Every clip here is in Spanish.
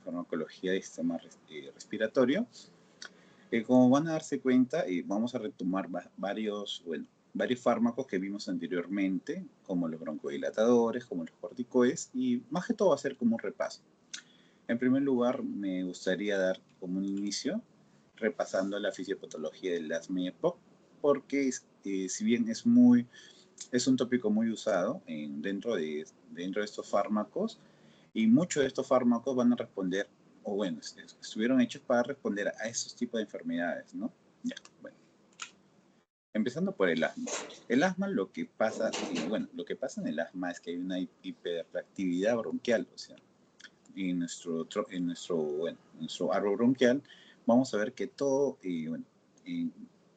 farmacología del sistema respiratorio. Como van a darse cuenta, vamos a retomar varios fármacos que vimos anteriormente, como los broncodilatadores, como los corticoides, y más que todo va a ser como un repaso. En primer lugar, me gustaría dar como un inicio repasando la fisiopatología del asma y EPOC, porque si bien es un tópico muy usado dentro de estos fármacos, y muchos de estos fármacos van a responder, o bueno, estuvieron hechos para responder a esos tipos de enfermedades, ¿no? Ya, bueno. Empezando por el asma. El asma, lo que pasa en el asma es que hay una hiperactividad bronquial, o sea, en nuestro árbol bronquial, vamos a ver que todo,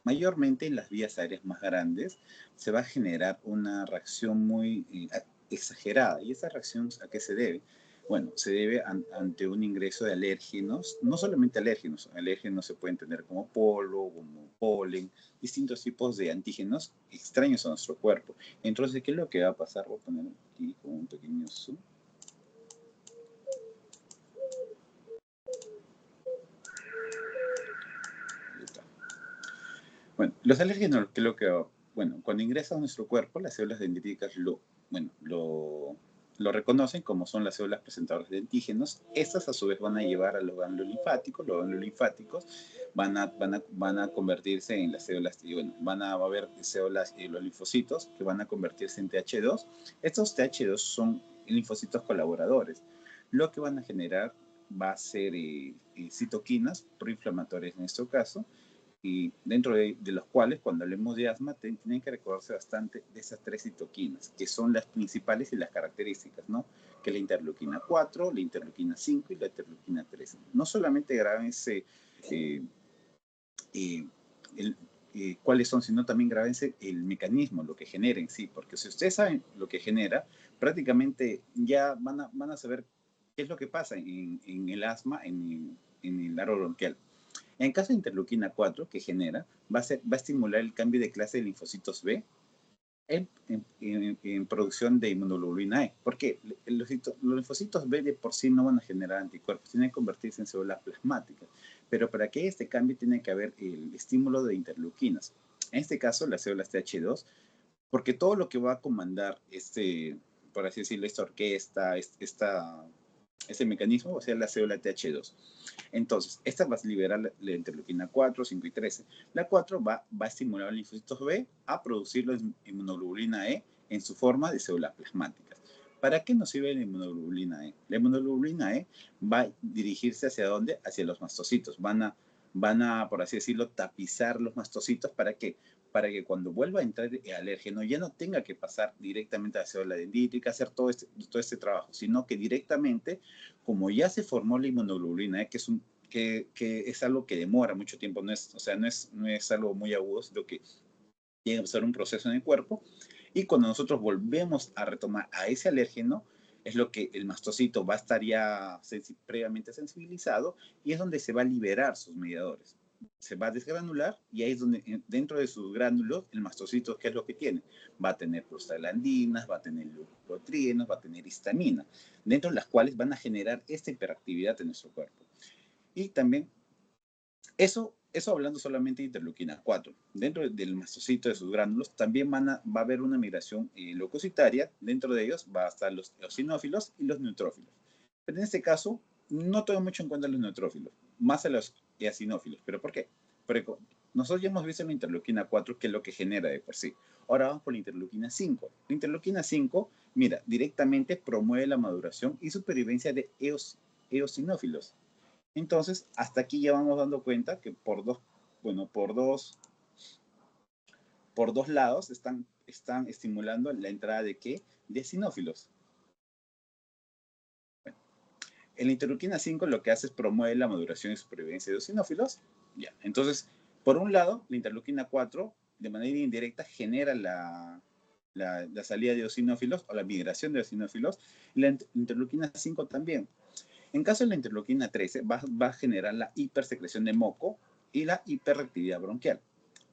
mayormente en las vías aéreas más grandes, se va a generar una reacción muy exagerada. ¿Y esa reacción a qué se debe? Bueno, se debe ante un ingreso de alérgenos, no solamente alérgenos se pueden tener como polvo, como polen, distintos tipos de antígenos extraños a nuestro cuerpo. Entonces, ¿qué es lo que va a pasar? Voy a poner aquí con un pequeño zoom. Bueno, los alérgenos, ¿qué es lo que cuando ingresan a nuestro cuerpo, las células dendríticas lo reconocen como son las células presentadoras de antígenos. Estas a su vez van a llevar a los ganglios linfáticos. Los ganglios linfáticos van a convertirse en las células, van a haber células y los linfocitos que van a convertirse en TH2. Estos TH2 son linfocitos colaboradores. Lo que van a generar va a ser citoquinas proinflamatorias en este caso, y dentro de los cuales, cuando hablemos de asma, tienen que recordarse bastante de esas tres citoquinas, que son las principales y las características, ¿no? Que es la interleuquina 4, la interleuquina 5 y la interleuquina 3. No solamente grábense cuáles son, sino también grábense el mecanismo, lo que genera en sí, porque si ustedes saben lo que genera, prácticamente ya van a saber qué es lo que pasa en el asma, en el árbol bronquial. En caso de interleuquina 4, que genera, va a estimular el cambio de clase de linfocitos B en producción de inmunoglobulina E. Porque los linfocitos B de por sí no van a generar anticuerpos, tienen que convertirse en células plasmáticas. Pero para que este cambio tiene que haber el estímulo de interleuquinas. En este caso, las células TH2, porque todo lo que va a comandar por así decirlo, esta orquesta, este mecanismo va a ser la célula TH2. Entonces, esta va a liberar la interleuquina 4, 5 y 13. La 4 va a estimular a los linfocitos B a producir la inmunoglobulina E en su forma de células plasmáticas. ¿Para qué nos sirve la inmunoglobulina E? La inmunoglobulina E va a dirigirse hacia dónde? Hacia los mastocitos. Van a, por así decirlo, tapizar los mastocitos. ¿Para qué? Para que cuando vuelva a entrar el alérgeno ya no tenga que pasar directamente a la célula dendrítica, hacer todo este trabajo, sino que directamente, como ya se formó la inmunoglobulina, que es algo que demora mucho tiempo, no es algo muy agudo, sino que tiene que pasar un proceso en el cuerpo, y cuando nosotros volvemos a retomar a ese alérgeno, es lo que el mastocito va a estar ya previamente sensibilizado, y es donde se va a liberar sus mediadores. Se va a desgranular, y ahí es donde dentro de sus gránulos el mastocito, ¿qué es lo que tiene? Va a tener prostaglandinas, va a tener leucotrienos, va a tener histamina, dentro de las cuales van a generar esta hiperactividad en nuestro cuerpo. Y también eso hablando solamente de interleuquina 4. Dentro del mastocito de sus gránulos también va a haber una migración leucocitaria. Dentro de ellos va a estar los eosinófilos y los neutrófilos. Pero en este caso, no tengo mucho en cuenta los neutrófilos, más a los eosinófilos. ¿Pero por qué? Porque nosotros ya hemos visto la interleuquina 4, que es lo que genera de por sí. Ahora vamos por la interleuquina 5. La interleuquina 5, mira, directamente promueve la maduración y supervivencia de eosinófilos. Entonces, hasta aquí ya vamos dando cuenta que por dos lados están estimulando la entrada de ¿qué? De eosinófilos. Bueno, en la interleuquina 5 lo que hace es promueve la maduración y supervivencia de eosinófilos. Ya, entonces, por un lado, la interleuquina 4 de manera indirecta genera la salida de eosinófilos o la migración de eosinófilos, y la interleuquina 5 también. En caso de la interleuquina 13, va a generar la hipersecreción de moco y la hiperreactividad bronquial.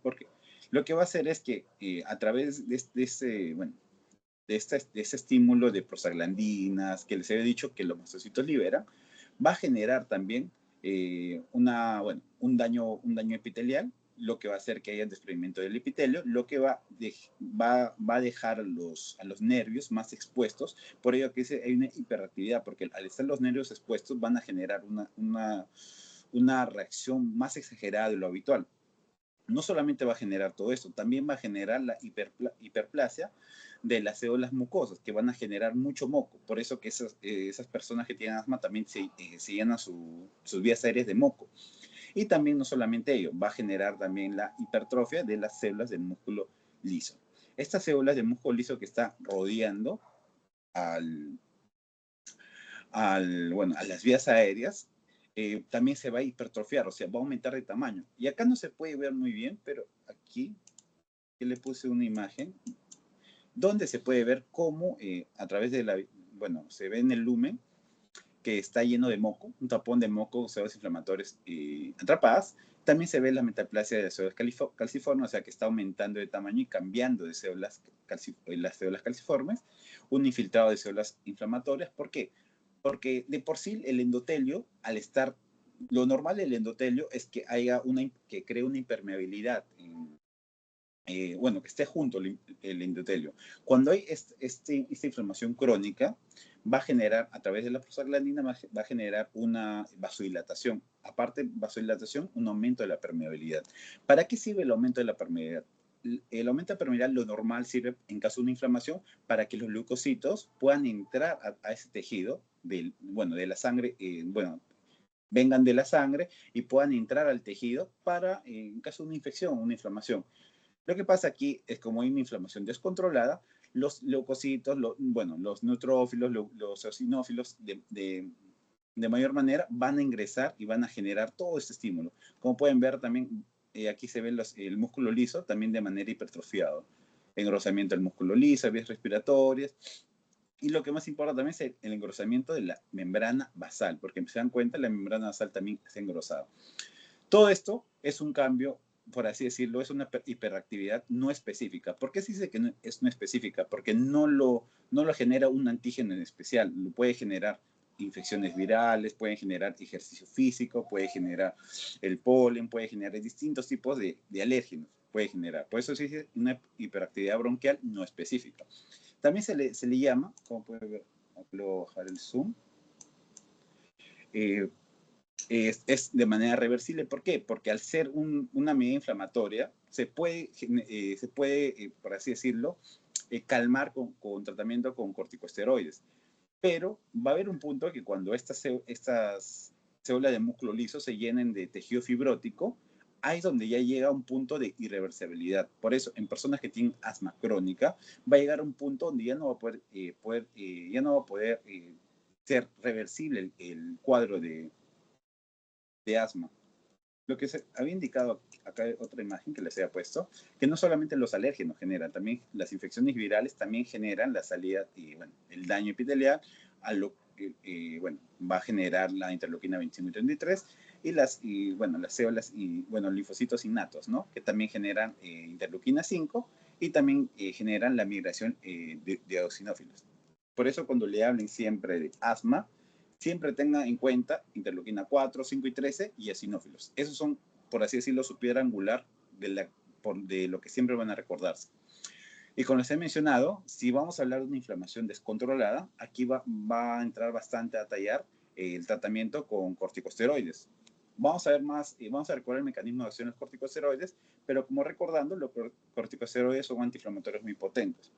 ¿Por qué? Lo que va a hacer es que a través de ese estímulo de prostaglandinas, que les había dicho que los mastocitos liberan, va a generar también un daño epitelial, lo que va a hacer que haya desprendimiento del epitelio, lo que va a dejar a los nervios más expuestos. Por ello que hay una hiperactividad, porque al estar los nervios expuestos van a generar una reacción más exagerada de lo habitual. No solamente va a generar todo esto, también va a generar la hiperplasia de las células mucosas, que van a generar mucho moco. Por eso que esas personas que tienen asma también se llenan sus vías aéreas de moco. Y también no solamente ello, va a generar también la hipertrofia de las células del músculo liso. Estas células del músculo liso que está rodeando a las vías aéreas, también se va a hipertrofiar, o sea, va a aumentar de tamaño. Y acá no se puede ver muy bien, pero aquí le puse una imagen donde se puede ver cómo a través de se ve en el lumen que está lleno de moco, un tapón de moco, células inflamatorias atrapadas. También se ve la metaplasia de las células calciformes, o sea que está aumentando de tamaño y cambiando de las células calciformes, un infiltrado de células inflamatorias. ¿Por qué? Porque de por sí el endotelio, al estar, lo normal del endotelio es que que cree una impermeabilidad que esté junto el endotelio. Cuando hay esta inflamación crónica, va a generar, a través de la prostaglandina, va a generar una vasodilatación. Aparte de vasodilatación, un aumento de la permeabilidad. ¿Para qué sirve el aumento de la permeabilidad? El aumento de permeabilidad, lo normal, sirve en caso de una inflamación para que los leucocitos puedan entrar a ese tejido de la sangre, vengan de la sangre y puedan entrar al tejido para, en caso de una infección, una inflamación. Lo que pasa aquí es como hay una inflamación descontrolada, los leucocitos, los neutrófilos, los eosinófilos de mayor manera van a ingresar y van a generar todo este estímulo. Como pueden ver también, aquí se ve el músculo liso también de manera hipertrofiado. Engrosamiento del músculo liso, vías respiratorias. Y lo que más importa también es el engrosamiento de la membrana basal, porque se dan cuenta, la membrana basal también se ha engrosado. Todo esto es un cambio, por así decirlo, es una hiperactividad no específica. ¿Por qué se dice que no es no específica? Porque no lo genera un antígeno en especial. Lo puede generar infecciones virales, puede generar ejercicio físico, puede generar el polen, puede generar distintos tipos de alérgenos. Puede generar. Por eso se dice una hiperactividad bronquial no específica. También se le llama, como puede ver, puedo bajar el zoom, es de manera reversible. ¿Por qué? Porque al ser una medida inflamatoria, se puede por así decirlo, calmar con tratamiento con corticosteroides. Pero va a haber un punto que cuando estas células de músculo liso se llenen de tejido fibrótico, ahí es donde ya llega a un punto de irreversibilidad. Por eso, en personas que tienen asma crónica, va a llegar a un punto donde ya no va a poder ser reversible el cuadro de asma. Lo que se había indicado acá, otra imagen que les había puesto, que no solamente los alérgenos generan, también las infecciones virales también generan la salida y el daño epitelial, a lo que va a generar la interleuquina 25 y 33 las células y linfocitos innatos, ¿no? Que también generan interleuquina 5 y también generan la migración de eosinófilos. Por eso cuando le hablen siempre de asma, siempre tenga en cuenta interleuquina 4, 5 y 13 y eosinófilos. Esos son, por así decirlo, su piedra angular de lo que siempre van a recordarse. Y como les he mencionado, si vamos a hablar de una inflamación descontrolada, aquí va a entrar bastante a tallar el tratamiento con corticosteroides. Vamos a ver más, vamos a recordar el mecanismo de acción de los corticosteroides, pero como recordando, los corticosteroides son antiinflamatorios muy potentes.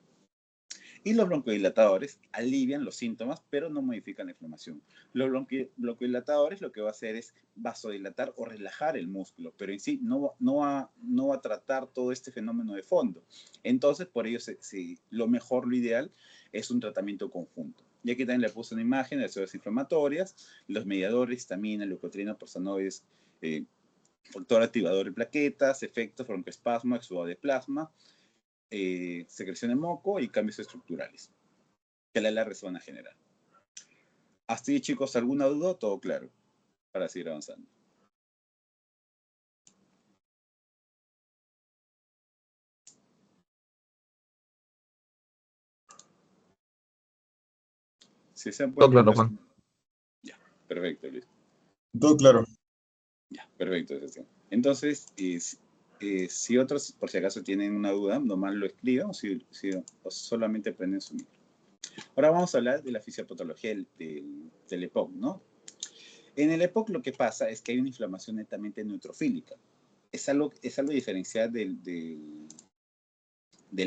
Y los broncodilatadores alivian los síntomas, pero no modifican la inflamación. Los broncodilatadores lo que va a hacer es vasodilatar o relajar el músculo, pero en sí no va a tratar todo este fenómeno de fondo. Entonces, por ello, lo mejor, lo ideal, es un tratamiento conjunto. Y aquí también le puse una imagen de las células inflamatorias, los mediadores, histamina, leucotriena, prostanoides, factor activador de plaquetas, efectos broncoespasmo, exudado de plasma, secreción de moco y cambios estructurales que la LR se van a generar. Hasta ahí, chicos, ¿alguna duda? Todo claro para seguir avanzando. Si se Todo pueden claro, Juan. ya. Perfecto, Luis. Todo claro. Ya, perfecto, Sebastián. Entonces, si otros, por si acaso, tienen una duda, nomás lo escriban o solamente prenden su micro. Ahora vamos a hablar de la fisiopatología del EPOC, ¿no? En el EPOC lo que pasa es que hay una inflamación netamente neutrofílica. Es algo diferencial del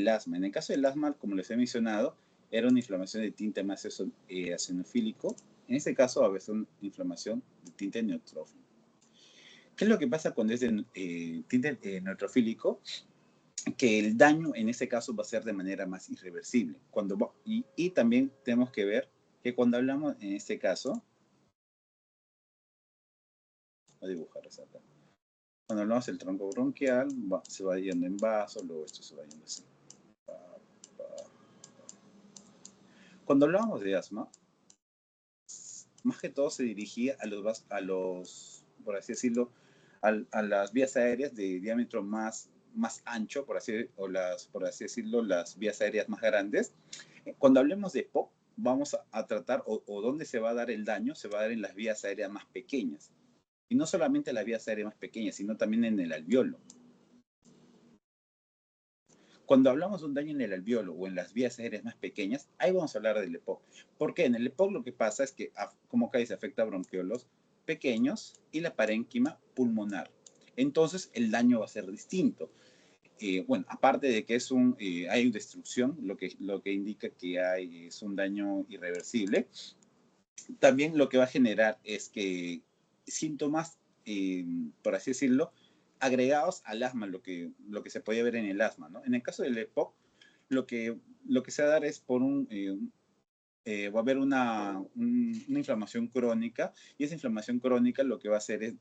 asma. En el caso del asma, como les he mencionado, era una inflamación de tinte más eosinofílico. En este caso, va a haber una inflamación de tinte neutrófilo. ¿Qué es lo que pasa cuando es de tinte neutrofílico? Que el daño en este caso va a ser de manera más irreversible. Y también tenemos que ver que cuando hablamos en este caso, voy a dibujar esa acá. Cuando hablamos del tronco bronquial, se va yendo en vaso, luego esto se va yendo así. Cuando hablábamos de asma, más que todo se dirigía a los por así decirlo, a las vías aéreas de diámetro más ancho, por así decirlo, las vías aéreas más grandes. Cuando hablemos de POC, vamos a tratar, o dónde se va a dar el daño, se va a dar en las vías aéreas más pequeñas. Y no solamente en las vías aéreas más pequeñas, sino también en el alveolo. Cuando hablamos de un daño en el alveolo o en las vías aéreas más pequeñas, ahí vamos a hablar del EPOC. Porque en el EPOC lo que pasa es que, como acá dice, afecta a bronquiolos pequeños y la parénquima pulmonar. Entonces, el daño va a ser distinto. Bueno, aparte de que hay destrucción, lo que indica que es un daño irreversible, también lo que va a generar es que síntomas, por así decirlo, agregados al asma, lo que se podía ver en el asma, ¿no? En el caso del EPOC, lo que se va a dar es va a haber una inflamación crónica, y esa inflamación crónica lo que va a hacer es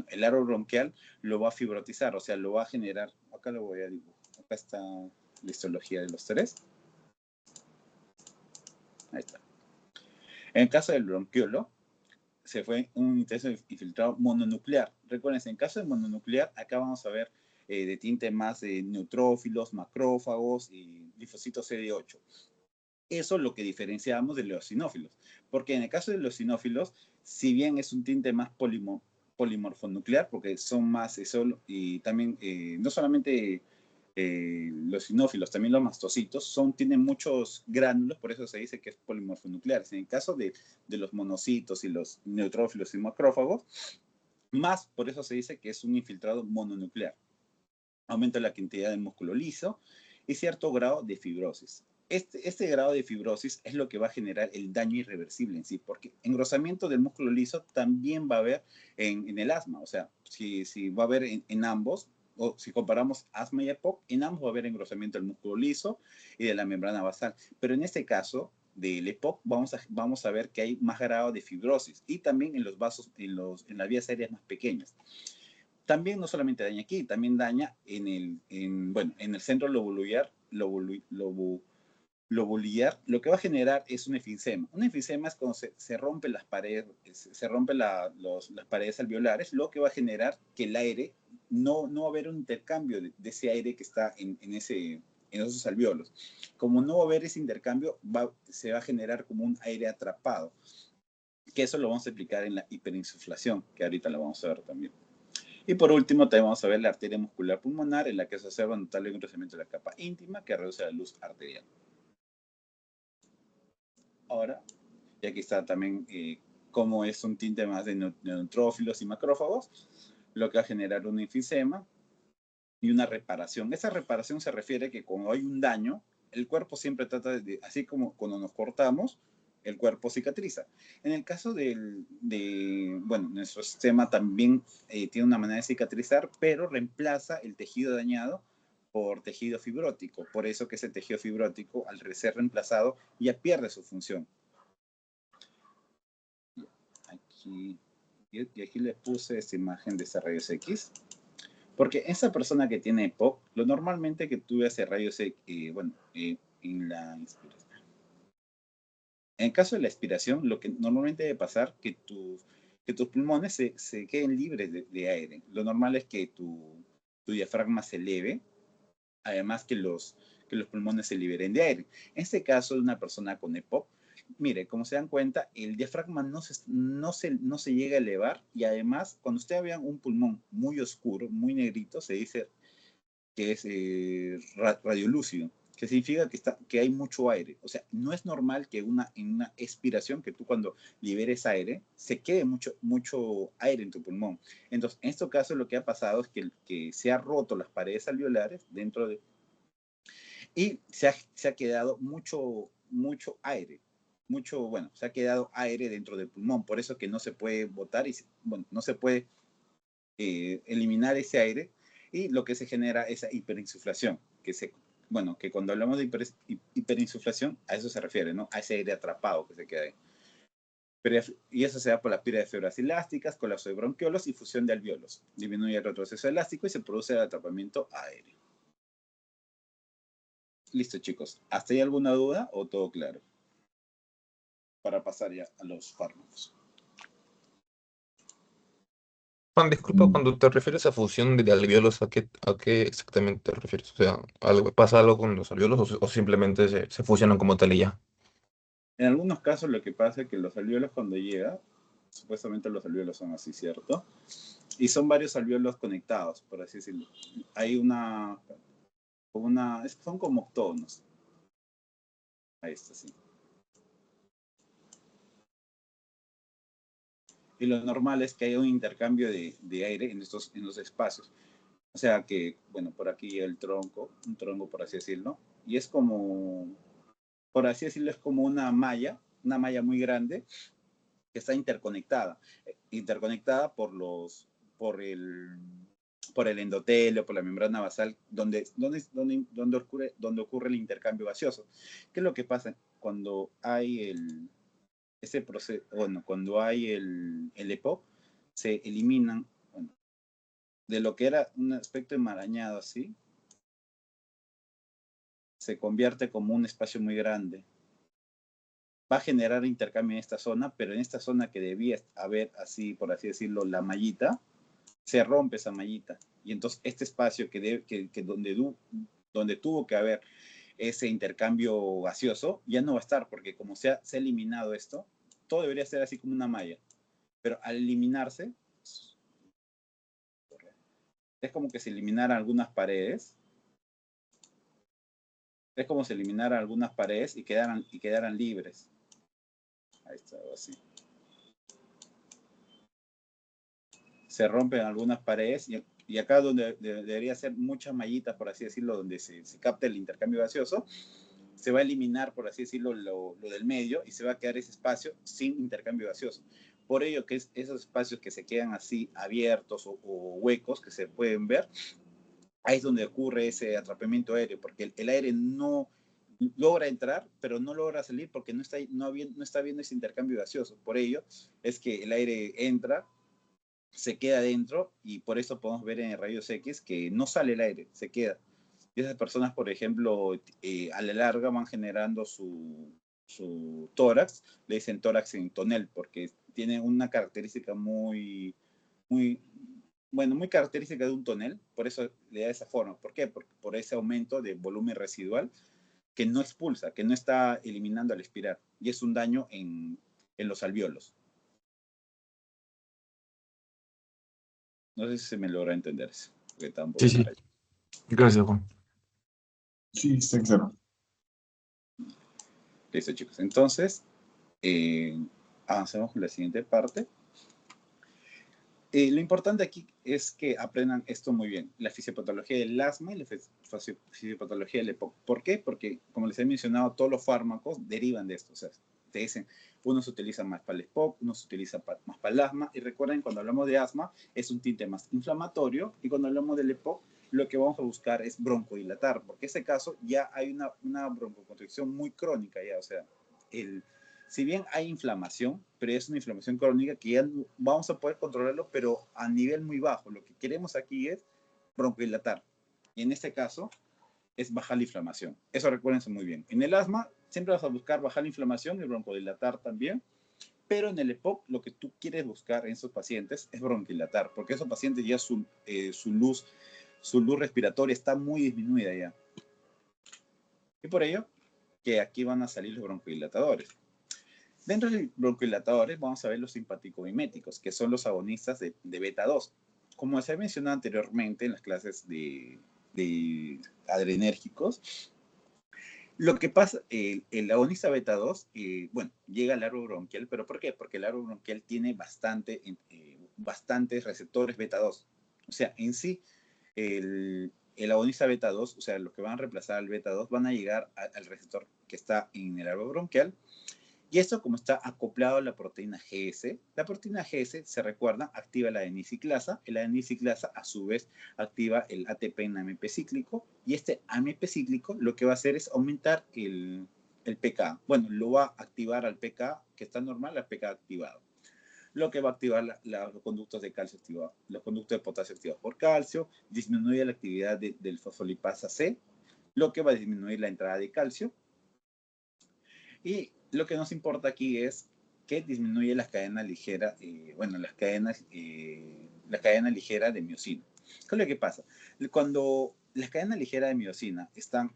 el aro bronquial lo va a fibrotizar, o sea, lo va a generar. Acá lo voy a dibujar. Acá está la histología de los tres. Ahí está. En el caso del bronquiolo, se fue un intestino infiltrado mononuclear. Recuerden, en caso de mononuclear, acá vamos a ver de tinte más neutrófilos, macrófagos y linfocitos CD8. Eso es lo que diferenciamos de los eosinófilos. Porque en el caso de los eosinófilos, si bien es un tinte más polimorfonuclear, porque son más, y también no solamente los sinófilos, también los mastocitos, tienen muchos gránulos, por eso se dice que es polimorfonuclear. En el caso de los monocitos y los neutrófilos y macrófagos, más por eso se dice que es un infiltrado mononuclear. Aumenta la cantidad de músculo liso y cierto grado de fibrosis. Este grado de fibrosis es lo que va a generar el daño irreversible en sí, porque engrosamiento del músculo liso también va a haber en el asma. O sea, si va a haber en ambos, o si comparamos asma y EPOC, en ambos va a haber engrosamiento del músculo liso y de la membrana basal. Pero en este caso del EPOC vamos a ver que hay más grado de fibrosis y también en los vasos, en las vías aéreas más pequeñas. También no solamente daña aquí, también daña en el centro lobular, lo que va a generar es un efisema. Un efisema es cuando se rompen las paredes, las paredes alveolares, lo que va a generar que el aire, no va a haber un intercambio de ese aire que está en esos alveolos. Como no va a haber ese intercambio, se va a generar como un aire atrapado, que eso lo vamos a explicar en la hiperinsuflación, que ahorita lo vamos a ver también. Y por último, también vamos a ver la arteria muscular pulmonar, en la que se observa notable engrosamiento de la capa íntima que reduce la luz arterial. Ahora, y aquí está también cómo es un tinte más de neutrófilos y macrófagos, lo que va a generar un enfisema y una reparación. Esa reparación se refiere a que cuando hay un daño, el cuerpo siempre trata de, así como cuando nos cortamos, el cuerpo cicatriza. En el caso nuestro sistema también tiene una manera de cicatrizar, pero reemplaza el tejido dañado por tejido fibrótico. Por eso que ese tejido fibrótico, al ser reemplazado, ya pierde su función. Y aquí les puse esta imagen de ese rayos X. Porque esa persona que tiene EPOC, lo normalmente que tú veas rayos X, en la inspiración. En el caso de la expiración, lo que normalmente debe pasar es que tus pulmones se queden libres de aire. Lo normal es que tu diafragma se eleve, además que los pulmones se liberen de aire. En este caso de una persona con EPOC, Mire, como se dan cuenta, el diafragma no se llega a elevar y además, cuando usted vea un pulmón muy oscuro, muy negrito, se dice que es radiolúcido, que significa que hay mucho aire. O sea, no es normal que en una expiración, que tú cuando liberes aire, se quede mucho aire en tu pulmón. Entonces, en este caso lo que ha pasado es que se ha roto las paredes alveolares dentro de... Y se ha quedado mucho aire. Bueno, se ha quedado aire dentro del pulmón, por eso que no se puede botar y, bueno, no se puede eliminar ese aire y lo que se genera es esa hiperinsuflación, bueno, que cuando hablamos de hiperinsuflación, a eso se refiere, ¿no? A ese aire atrapado que se queda ahí. Y eso se da por la pérdida de fibras elásticas, colapso de bronquiolos y fusión de alveolos. Disminuye el retroceso elástico y se produce el atrapamiento aéreo. Listo, chicos. ¿Hasta ahí alguna duda o todo claro? Para pasar ya a los fármacos. Juan, disculpa, cuando te refieres a fusión de alvéolos, a qué exactamente te refieres? O sea, ¿pasa algo con los alvéolos o simplemente se fusionan como tal y ya? En algunos casos lo que pasa es que los alvéolos cuando llegan, supuestamente los alvéolos son así, ¿cierto? Y son varios alvéolos conectados, por así decirlo. Hay son como octógonos. Ahí está, sí. Y lo normal es que haya un intercambio de aire en los espacios. O sea que, bueno, por aquí un tronco por así decirlo, y es como, por así decirlo, es como una malla muy grande que está interconectada por el endotelio, por la membrana basal, donde ocurre el intercambio gaseoso. ¿Qué es lo que pasa cuando hay ese proceso? Bueno, cuando hay el EPOC, se eliminan, bueno, de lo que era un aspecto enmarañado así, se convierte como un espacio muy grande. Va a generar intercambio en esta zona, pero en esta zona que debía haber, así por así decirlo, la mallita, se rompe esa mallita. Y entonces este espacio donde tuvo que haber ese intercambio gaseoso, ya no va a estar, porque como se ha eliminado esto, todo debería ser así como una malla. Pero al eliminarse, es como que se eliminaran algunas paredes. Es como si eliminaran algunas paredes y quedaran libres. Ahí está, así. Se rompen algunas paredes y acá donde debería ser muchas mallitas, por así decirlo, donde se capta el intercambio gaseoso, se va a eliminar, por así decirlo, lo del medio y se va a quedar ese espacio sin intercambio gaseoso. Por ello que esos espacios que se quedan así abiertos o huecos que se pueden ver, ahí es donde ocurre ese atrapamiento aéreo, porque el aire no logra entrar, pero no logra salir porque no está viendo ese intercambio gaseoso. Por ello es que el aire entra, se queda dentro y por eso podemos ver en rayos X que no sale el aire, se queda. Y esas personas, por ejemplo, a la larga van generando su tórax, le dicen tórax en tonel, porque tiene una característica muy, muy característica de un tonel, por eso le da esa forma. ¿Por qué? Por ese aumento de volumen residual que no expulsa, que no está eliminando al expirar, y es un daño en los alvéolos. No sé si se me logra entender eso, porque está un Sí, poco sí. mal. Gracias, Juan. Sí, está claro. Listo, chicos. Entonces, avancemos con la siguiente parte. Lo importante aquí es que aprendan esto muy bien, la fisiopatología del asma y la fisiopatología del EPOC. ¿Por qué? Porque, como les he mencionado, todos los fármacos derivan de esto. O sea, te dicen, uno se utiliza más para el EPOC, uno se utiliza más para el asma. Y recuerden, cuando hablamos de asma, es un tinte más inflamatorio. Y cuando hablamos del EPOC, lo que vamos a buscar es broncodilatar, porque en este caso ya hay una broncoconstricción muy crónica ya. O sea, si bien hay inflamación, pero es una inflamación crónica que ya vamos a poder controlarlo, pero a nivel muy bajo. Lo que queremos aquí es broncodilatar. Y en este caso es bajar la inflamación. Eso recuérdense muy bien. En el asma siempre vas a buscar bajar la inflamación y broncodilatar también, pero en el EPOC lo que tú quieres buscar en esos pacientes es broncodilatar, porque esos pacientes ya su luz respiratoria está muy disminuida ya. Y por ello que aquí van a salir los broncodilatadores. Dentro de los bronquidilatadores vamos a ver los simpaticomiméticos, que son los agonistas de beta 2. Como se ha mencionado anteriormente en las clases de adrenérgicos, lo que pasa, el agonista beta 2, bueno, llega al árbol bronquial, pero ¿por qué? Porque el árbol bronquial tiene bastantes receptores beta 2. O sea, en sí, el agonista beta 2, o sea, los que van a reemplazar al beta 2 van a llegar al receptor que está en el árbol bronquial. Y esto, como está acoplado a la proteína GS, la proteína GS, se recuerda, activa la adeniciclasa. La adeniciclasa, a su vez, activa el ATP en AMP cíclico. Y este AMP cíclico lo que va a hacer es aumentar el pKa. Bueno, lo va a activar al pKa, que está normal, al pKa activado. Lo que va a activar los conductos de calcio activados, los conductos de potasio activados por calcio, disminuye la actividad del fosfolipasa C, lo que va a disminuir la entrada de calcio. Y lo que nos importa aquí es que disminuye las cadenas ligeras, las cadenas ligeras de miocina. ¿Qué es lo que pasa? Cuando las cadenas ligeras de miocina están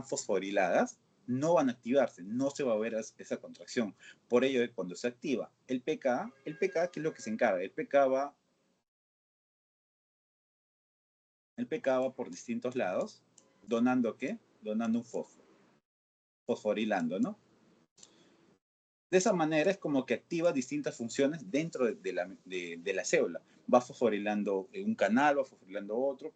fosforiladas, no van a activarse, no se va a ver esa contracción. Por ello, cuando se activa el pKa, ¿qué es lo que se encarga? El pKa va por distintos lados, donando ¿qué? Donando un fósforo, fosforilando, ¿no? De esa manera es como que activa distintas funciones dentro de la célula. Va fosforilando un canal, va fosforilando otro.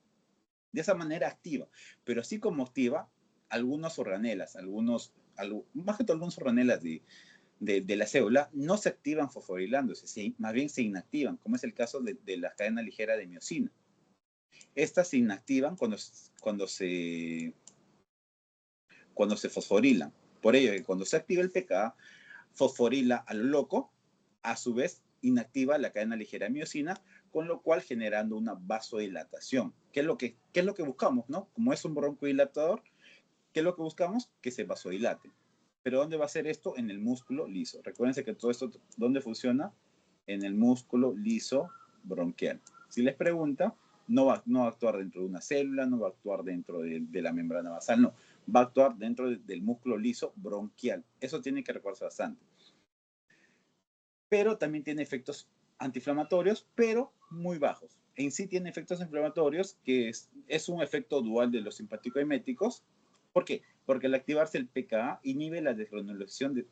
De esa manera activa. Pero así como activa, algunos organelas, más que todo algunos organelas de la célula, no se activan fosforilándose, ¿sí? Más bien se inactivan, como es el caso de la cadena ligera de miocina. Estas se inactivan cuando se fosforilan. Por ello, cuando se activa el pKa, fosforila a lo loco, a su vez inactiva la cadena ligera de miocina, con lo cual generando una vasodilatación. ¿Qué es lo que buscamos, no? Como es un broncodilatador, ¿qué es lo que buscamos? Que se vasodilate. ¿Pero dónde va a ser esto? En el músculo liso. Recuérdense que todo esto, ¿dónde funciona? En el músculo liso bronquial. Si les pregunta, no va a actuar dentro de una célula, no va a actuar dentro de la membrana basal, no. Va a actuar dentro del músculo liso bronquial. Eso tiene que recordarse bastante. Pero también tiene efectos antiinflamatorios, pero muy bajos. En sí tiene efectos inflamatorios, que es un efecto dual de los simpaticoeméticos. ¿Por qué? Porque al activarse el pKa inhibe la desgranulación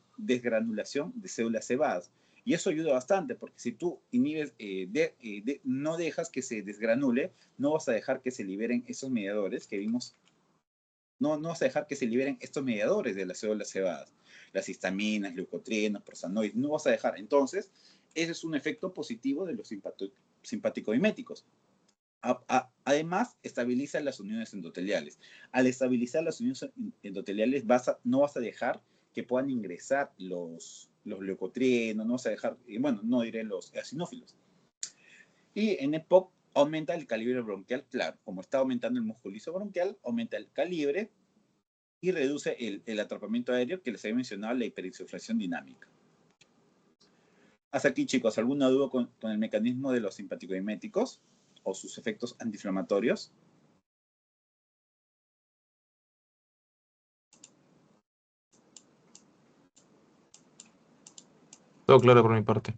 de células cebadas. Y eso ayuda bastante, porque si tú inhibes, no dejas que se desgranule, no vas a dejar que se liberen esos mediadores que vimos. No vas a dejar que se liberen estos mediadores de las células cebadas. Las histaminas, leucotrienos, prosanoides, no vas a dejar. Entonces, ese es un efecto positivo de los simpaticomiméticos. Además, estabiliza las uniones endoteliales. Al estabilizar las uniones endoteliales, no vas a dejar que puedan ingresar los leucotrienos, no vas a dejar, bueno, no diré los eosinófilos. Y en EPOC aumenta el calibre bronquial, claro, como está aumentando el músculo liso bronquial, aumenta el calibre y reduce el atrapamiento aéreo que les había mencionado, la hiperinsuflación dinámica. Hasta aquí, chicos, ¿alguna duda con el mecanismo de los simpaticomiméticos o sus efectos antiinflamatorios? Todo claro por mi parte.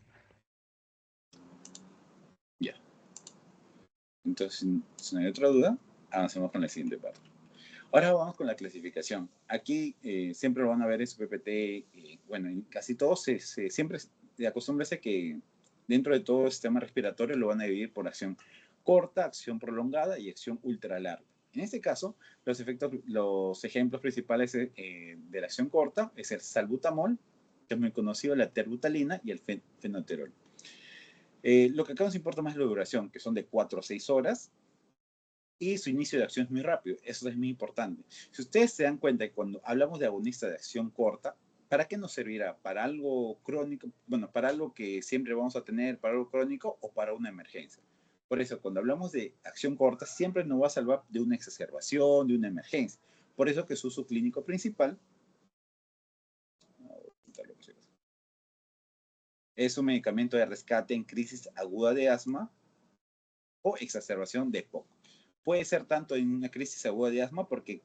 Ya. Entonces, si no hay otra duda, avancemos con la siguiente parte. Ahora vamos con la clasificación. Aquí siempre lo van a ver en su PPT. Bueno, en casi todos siempre acostúmbrese que dentro de todo el sistema respiratorio lo van a dividir por acción corta, acción prolongada y acción ultra larga. En este caso, los ejemplos principales de la acción corta es el salbutamol, que es muy conocido, la terbutalina y el fenoterol. Lo que acá nos importa más es la duración, que son de 4 a 6 horas, y su inicio de acción es muy rápido. Eso es muy importante. Si ustedes se dan cuenta que cuando hablamos de agonista de acción corta, ¿para qué nos servirá? ¿Para algo crónico? Bueno, para algo que siempre vamos a tener, para algo crónico o para una emergencia. Por eso, cuando hablamos de acción corta, siempre nos va a salvar de una exacerbación, de una emergencia. Por eso que su uso clínico principal es un medicamento de rescate en crisis aguda de asma o exacerbación de EPOC. Puede ser tanto en una crisis aguda de asma porque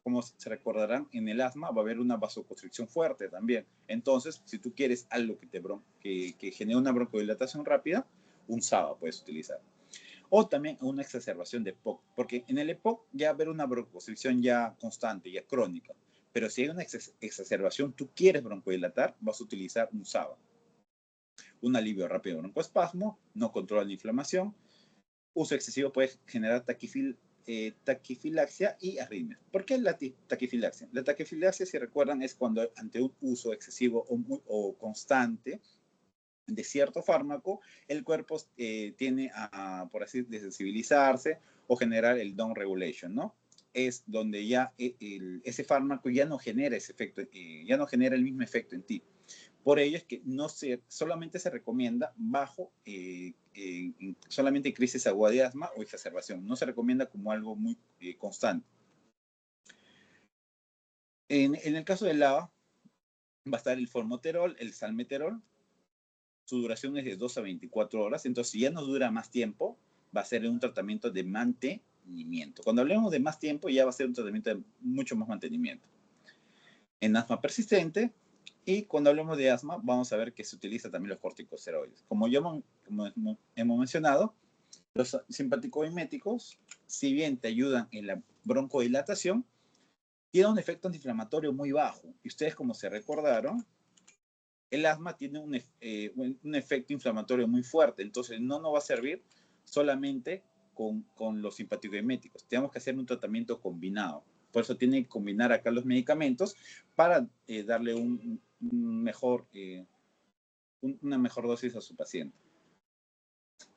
como se recordarán, en el asma va a haber una vasoconstricción fuerte también. Entonces, si tú quieres algo que genere una broncodilatación rápida, un SABA puedes utilizar. O también una exacerbación de EPOC, porque en el EPOC ya va a haber una broncoconstricción ya constante, ya crónica. Pero si hay una exacerbación, tú quieres broncodilatar, vas a utilizar un SABA. Un alivio rápido de broncoespasmo, no controla la inflamación. Uso excesivo puede generar taquifilaxia y arritmias. ¿Por qué la taquifilaxia? La taquifilaxia, si recuerdan, es cuando ante un uso excesivo o constante de cierto fármaco, el cuerpo tiene a, por así, desensibilizarse o generar el down regulation, ¿no? Es donde ya ese fármaco ya no genera ese efecto, ya no genera el mismo efecto en ti. Por ello es que solamente se recomienda bajo, solamente crisis aguda de asma o exacerbación. No se recomienda como algo muy constante. En el caso del AVA, va a estar el formoterol, el salmeterol. Su duración es de 2 a 24 horas. Entonces, si ya nos dura más tiempo, va a ser un tratamiento de mantenimiento. Cuando hablemos de más tiempo, ya va a ser un tratamiento de mucho más mantenimiento. En asma persistente, y cuando hablemos de asma, vamos a ver que se utiliza también los corticosteroides. Como hemos mencionado, los simpaticomiméticos, si bien te ayudan en la broncodilatación, tienen un efecto antiinflamatorio muy bajo. Y ustedes, como se recordaron, el asma tiene un efecto inflamatorio muy fuerte. Entonces, no nos va a servir solamente con los simpaticomiméticos. Tenemos que hacer un tratamiento combinado. Por eso tienen que combinar acá los medicamentos para darle una mejor dosis a su paciente.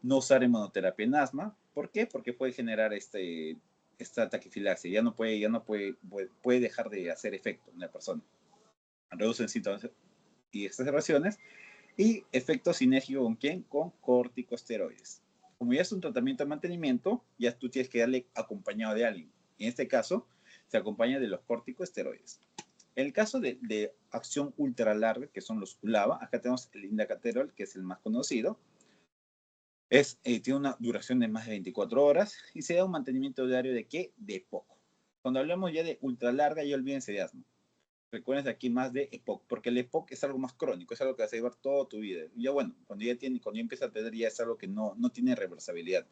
No usar inmunoterapia en asma. ¿Por qué? Porque puede generar esta taquifilaxia. Ya no puede dejar de hacer efecto en la persona. Reducen síntomas y exacerbaciones. Y efecto sinérgico ¿con quién? Con corticosteroides. Como ya es un tratamiento de mantenimiento, ya tú tienes que darle acompañado de alguien. En este caso, se acompaña de los corticosteroides. En el caso de acción ultra larga, que son los ULAVA, acá tenemos el indacaterol, que es el más conocido. Tiene una duración de más de 24 horas y se da un mantenimiento diario de ¿qué? De poco. Cuando hablamos ya de ultra larga, ya olvídense de asma. Recuerden aquí más de EPOC, porque el EPOC es algo más crónico, es algo que vas a llevar toda tu vida. Y ya bueno, cuando ya empieza a tener, ya es algo que no tiene reversibilidad.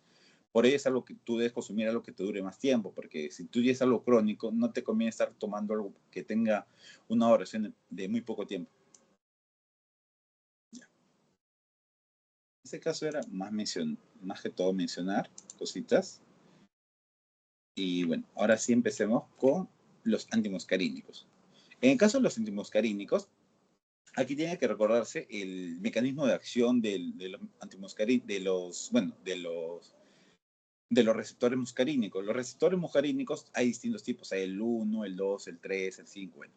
Por ello es algo que tú debes consumir, algo que te dure más tiempo, porque si tú ya es algo crónico, no te conviene estar tomando algo que tenga una duración de muy poco tiempo. Ya. En este caso era más que todo mencionar cositas. Y bueno, ahora sí empecemos con los antimuscarínicos. En el caso de los antimuscarínicos, aquí tiene que recordarse el mecanismo de acción de los antimuscarínicos, de los receptores muscarínicos. Los receptores muscarínicos hay distintos tipos, hay el 1, el 2, el 3, el 5. Bueno,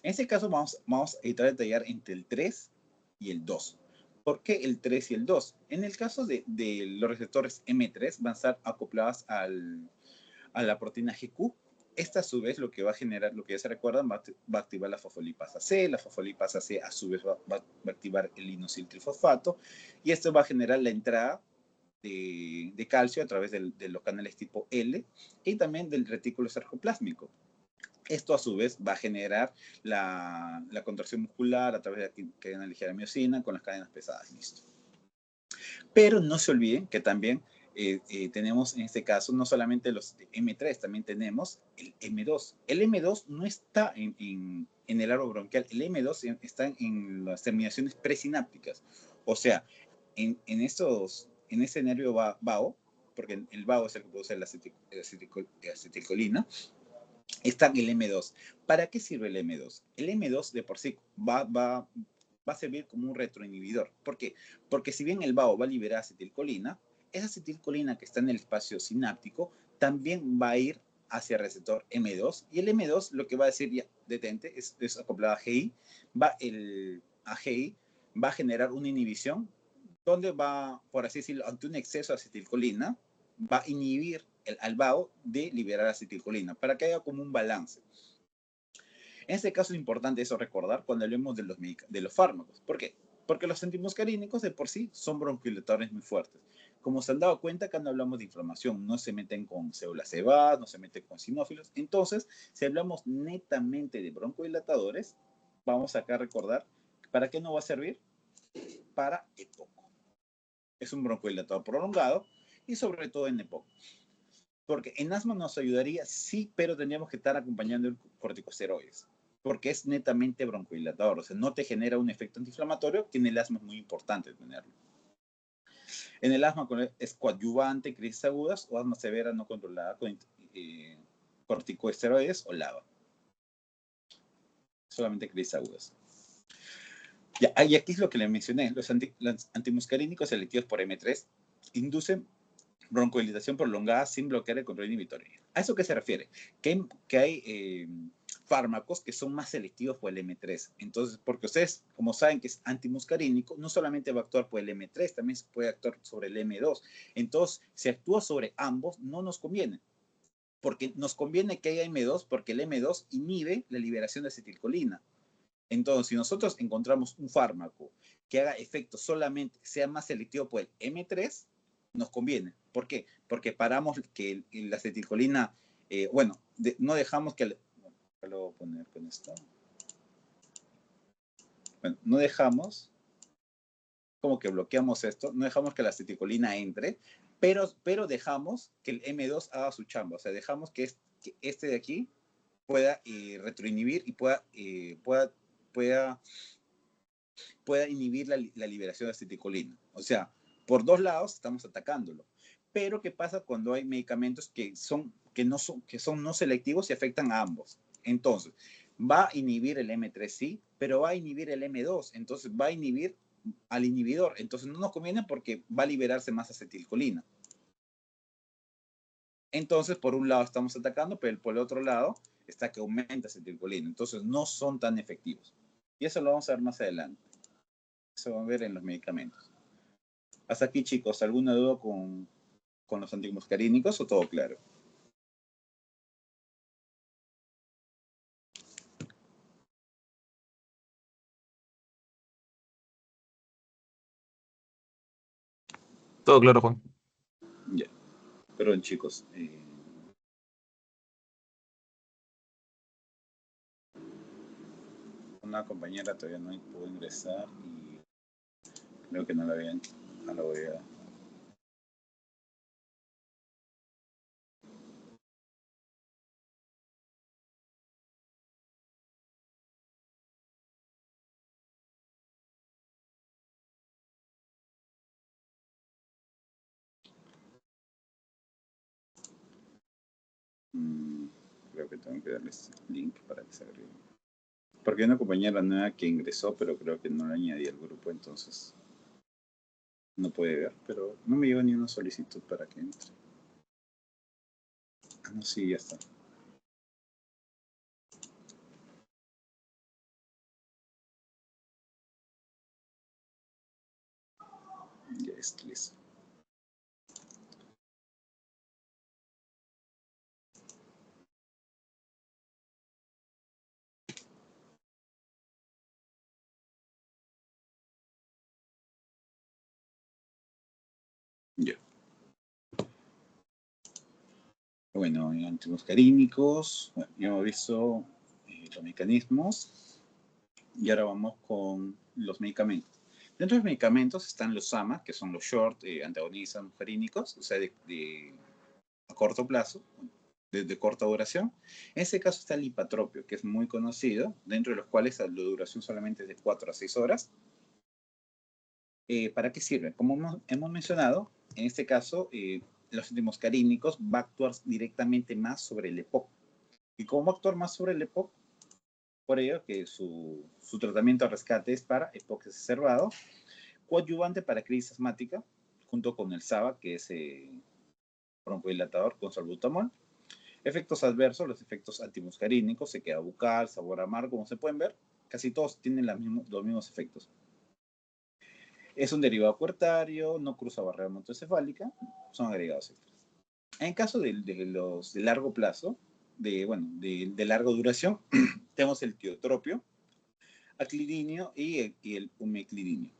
en este caso vamos a tratar de detallar entre el 3 y el 2. ¿Por qué el 3 y el 2? En el caso de los receptores M3 van a estar acoplados a la proteína GQ. Esta a su vez lo que va a generar, lo que ya se recuerdan, va a activar la fosfolipasa C. La fosfolipasa C a su vez va a activar el inositrilfosfato y esto va a generar la entrada de calcio a través de los canales tipo L y también del retículo sarcoplásmico. Esto a su vez va a generar la contracción muscular a través de la cadena ligera de miocina con las cadenas pesadas. Listo. Pero no se olviden que también tenemos en este caso no solamente los M3, también tenemos el M2. El M2 no está en el aro bronquial, el M2 está en las terminaciones presinápticas. O sea, en ese nervio vago, porque el vago es el que produce la acetilcolina, está el M2. ¿Para qué sirve el M2? El M2 de por sí va a servir como un retroinhibidor. ¿Por qué? Porque si bien el vago va a liberar acetilcolina, esa acetilcolina que está en el espacio sináptico también va a ir hacia el receptor M2 y el M2 lo que va a decir ya detente es acoplado a GI, a GI va a generar una inhibición donde va, por así decirlo, ante un exceso de acetilcolina, va a inhibir al vago de liberar acetilcolina para que haya como un balance. En este caso es importante eso recordar cuando hablemos de los fármacos. ¿Por qué? Porque los antimuscarínicos de por sí son bronquidilatadores muy fuertes. Como se han dado cuenta, acá no hablamos de inflamación, no se meten con células cebadas, no se meten con sinófilos. Entonces, si hablamos netamente de broncodilatadores, vamos acá a recordar, ¿para qué no va a servir? Para EPOC. Es un broncodilatador prolongado y sobre todo en EPOC. Porque en asma nos ayudaría, sí, pero tendríamos que estar acompañando el corticosteroides, porque es netamente broncodilatador, o sea, no te genera un efecto antiinflamatorio, que en el asma es muy importante tenerlo. En el asma es coadyuvante, crisis agudas o asma severa no controlada con corticosteroides o LABA. Solamente crisis agudas. Ya, y aquí es lo que le mencioné, los antimuscarínicos selectivos por M3 inducen broncodilatación prolongada sin bloquear el control inhibitorio. ¿A eso qué se refiere? Que hay fármacos que son más selectivos por el M3. Entonces, porque ustedes, como saben que es antimuscarínico, no solamente va a actuar por el M3, también puede actuar sobre el M2. Entonces, si actúa sobre ambos, no nos conviene. Porque nos conviene que haya M2 porque el M2 inhibe la liberación de acetilcolina. Entonces, si nosotros encontramos un fármaco que haga efecto solamente, sea más selectivo por el M3, nos conviene. ¿Por qué? Porque paramos que la acetilcolina, no dejamos que... Lo voy a poner con esto. Bueno, no dejamos, como que bloqueamos esto, no dejamos que la acetilcolina entre, pero dejamos que el M2 haga su chamba. O sea, dejamos que este de aquí pueda retroinhibir y pueda inhibir la liberación de acetilcolina. O sea, por dos lados estamos atacándolo. Pero ¿qué pasa cuando hay medicamentos que son no selectivos y afectan a ambos? Entonces, va a inhibir el M3, sí, pero va a inhibir el M2. Entonces, va a inhibir al inhibidor. Entonces, no nos conviene porque va a liberarse más acetilcolina. Entonces, por un lado estamos atacando, pero por el otro lado está que aumenta acetilcolina. Entonces, no son tan efectivos. Y eso lo vamos a ver más adelante. Eso va a ver en los medicamentos. Hasta aquí, chicos, ¿alguna duda con los antimuscarínicos o todo claro? Todo claro, Juan. Ya. Perdón, chicos. Una compañera todavía no pudo ingresar y creo que no la habían. No la voy a. Creo que tengo que darles link para que se agreguen. Porque hay una compañera nueva que ingresó, pero creo que no la añadí al grupo, entonces no puede ver. Pero no me llegó ni una solicitud para que entre. Ah, no, sí, ya está. Ya está listo. Ya. Bueno, antimuscarínicos, bueno, ya hemos visto los mecanismos y ahora vamos con los medicamentos. Dentro de los medicamentos están los SAMA, que son los short antagonistas muscarínicos, o sea, a corto plazo, de corta duración. En este caso está el lipatropio, que es muy conocido, dentro de los cuales la duración solamente es de 4 a 6 horas. ¿Para qué sirve? Como hemos mencionado, en este caso, los antimuscarínicos va a actuar directamente más sobre el EPOC. ¿Y cómo va a actuar más sobre el EPOC? Por ello que su tratamiento de rescate es para EPOC exacerbado, coadyuvante para crisis asmática, junto con el SABA, que es broncodilatador con salbutamol. Efectos adversos, los efectos antimuscarínicos, sequedad bucal, sabor amargo, como se pueden ver, casi todos tienen los mismos efectos. Es un derivado cuartario, no cruza barrera hematoencefálica, son agregados extras. En caso de los de largo plazo, de larga duración, tenemos el tiotropio, aclidinio y el umeclidinio.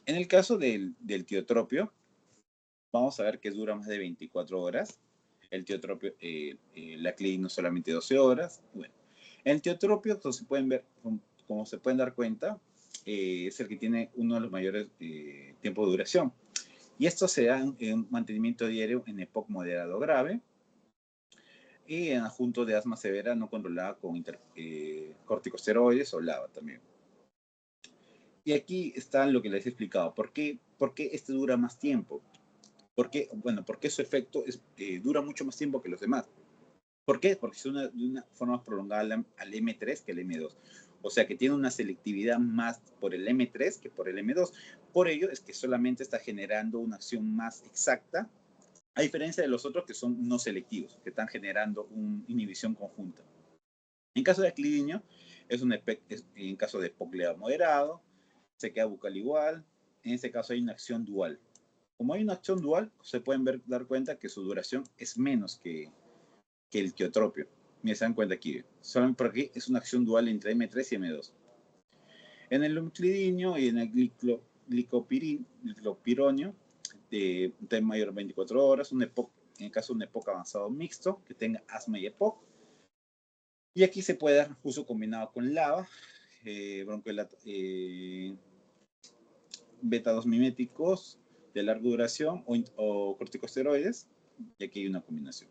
En el caso del tiotropio, vamos a ver que dura más de 24 horas. El tiotropio, el aclidinio solamente 12 horas. Bueno, el tiotropio, como se pueden dar cuenta, es el que tiene uno de los mayores tiempos de duración. Y esto se da en mantenimiento diario en EPOC moderado grave y en adjunto de asma severa no controlada con corticosteroides o LABA también. Y aquí está lo que les he explicado. ¿Por qué este dura más tiempo? Porque su efecto dura mucho más tiempo que los demás. ¿Por qué? Porque es de una forma más prolongada al M3 que al M2. O sea que tiene una selectividad más por el M3 que por el M2. Por ello es que solamente está generando una acción más exacta, a diferencia de los otros que son no selectivos, que están generando una inhibición conjunta. En caso de aclidinio, en caso de EPOC moderado, se queda bucal igual. En este caso hay una acción dual. Como hay una acción dual, se pueden dar cuenta que su duración es menos que el tiotropio. Me se dan cuenta aquí. Solamente porque es una acción dual entre M3 y M2. En el umeclidinio y en el glicopironio, de mayor 24 horas, en el caso de un EPOC avanzado mixto, que tenga asma y EPOC. Y aquí se puede dar uso combinado con LABA, beta-2 miméticos de larga duración o corticosteroides, y aquí hay una combinación.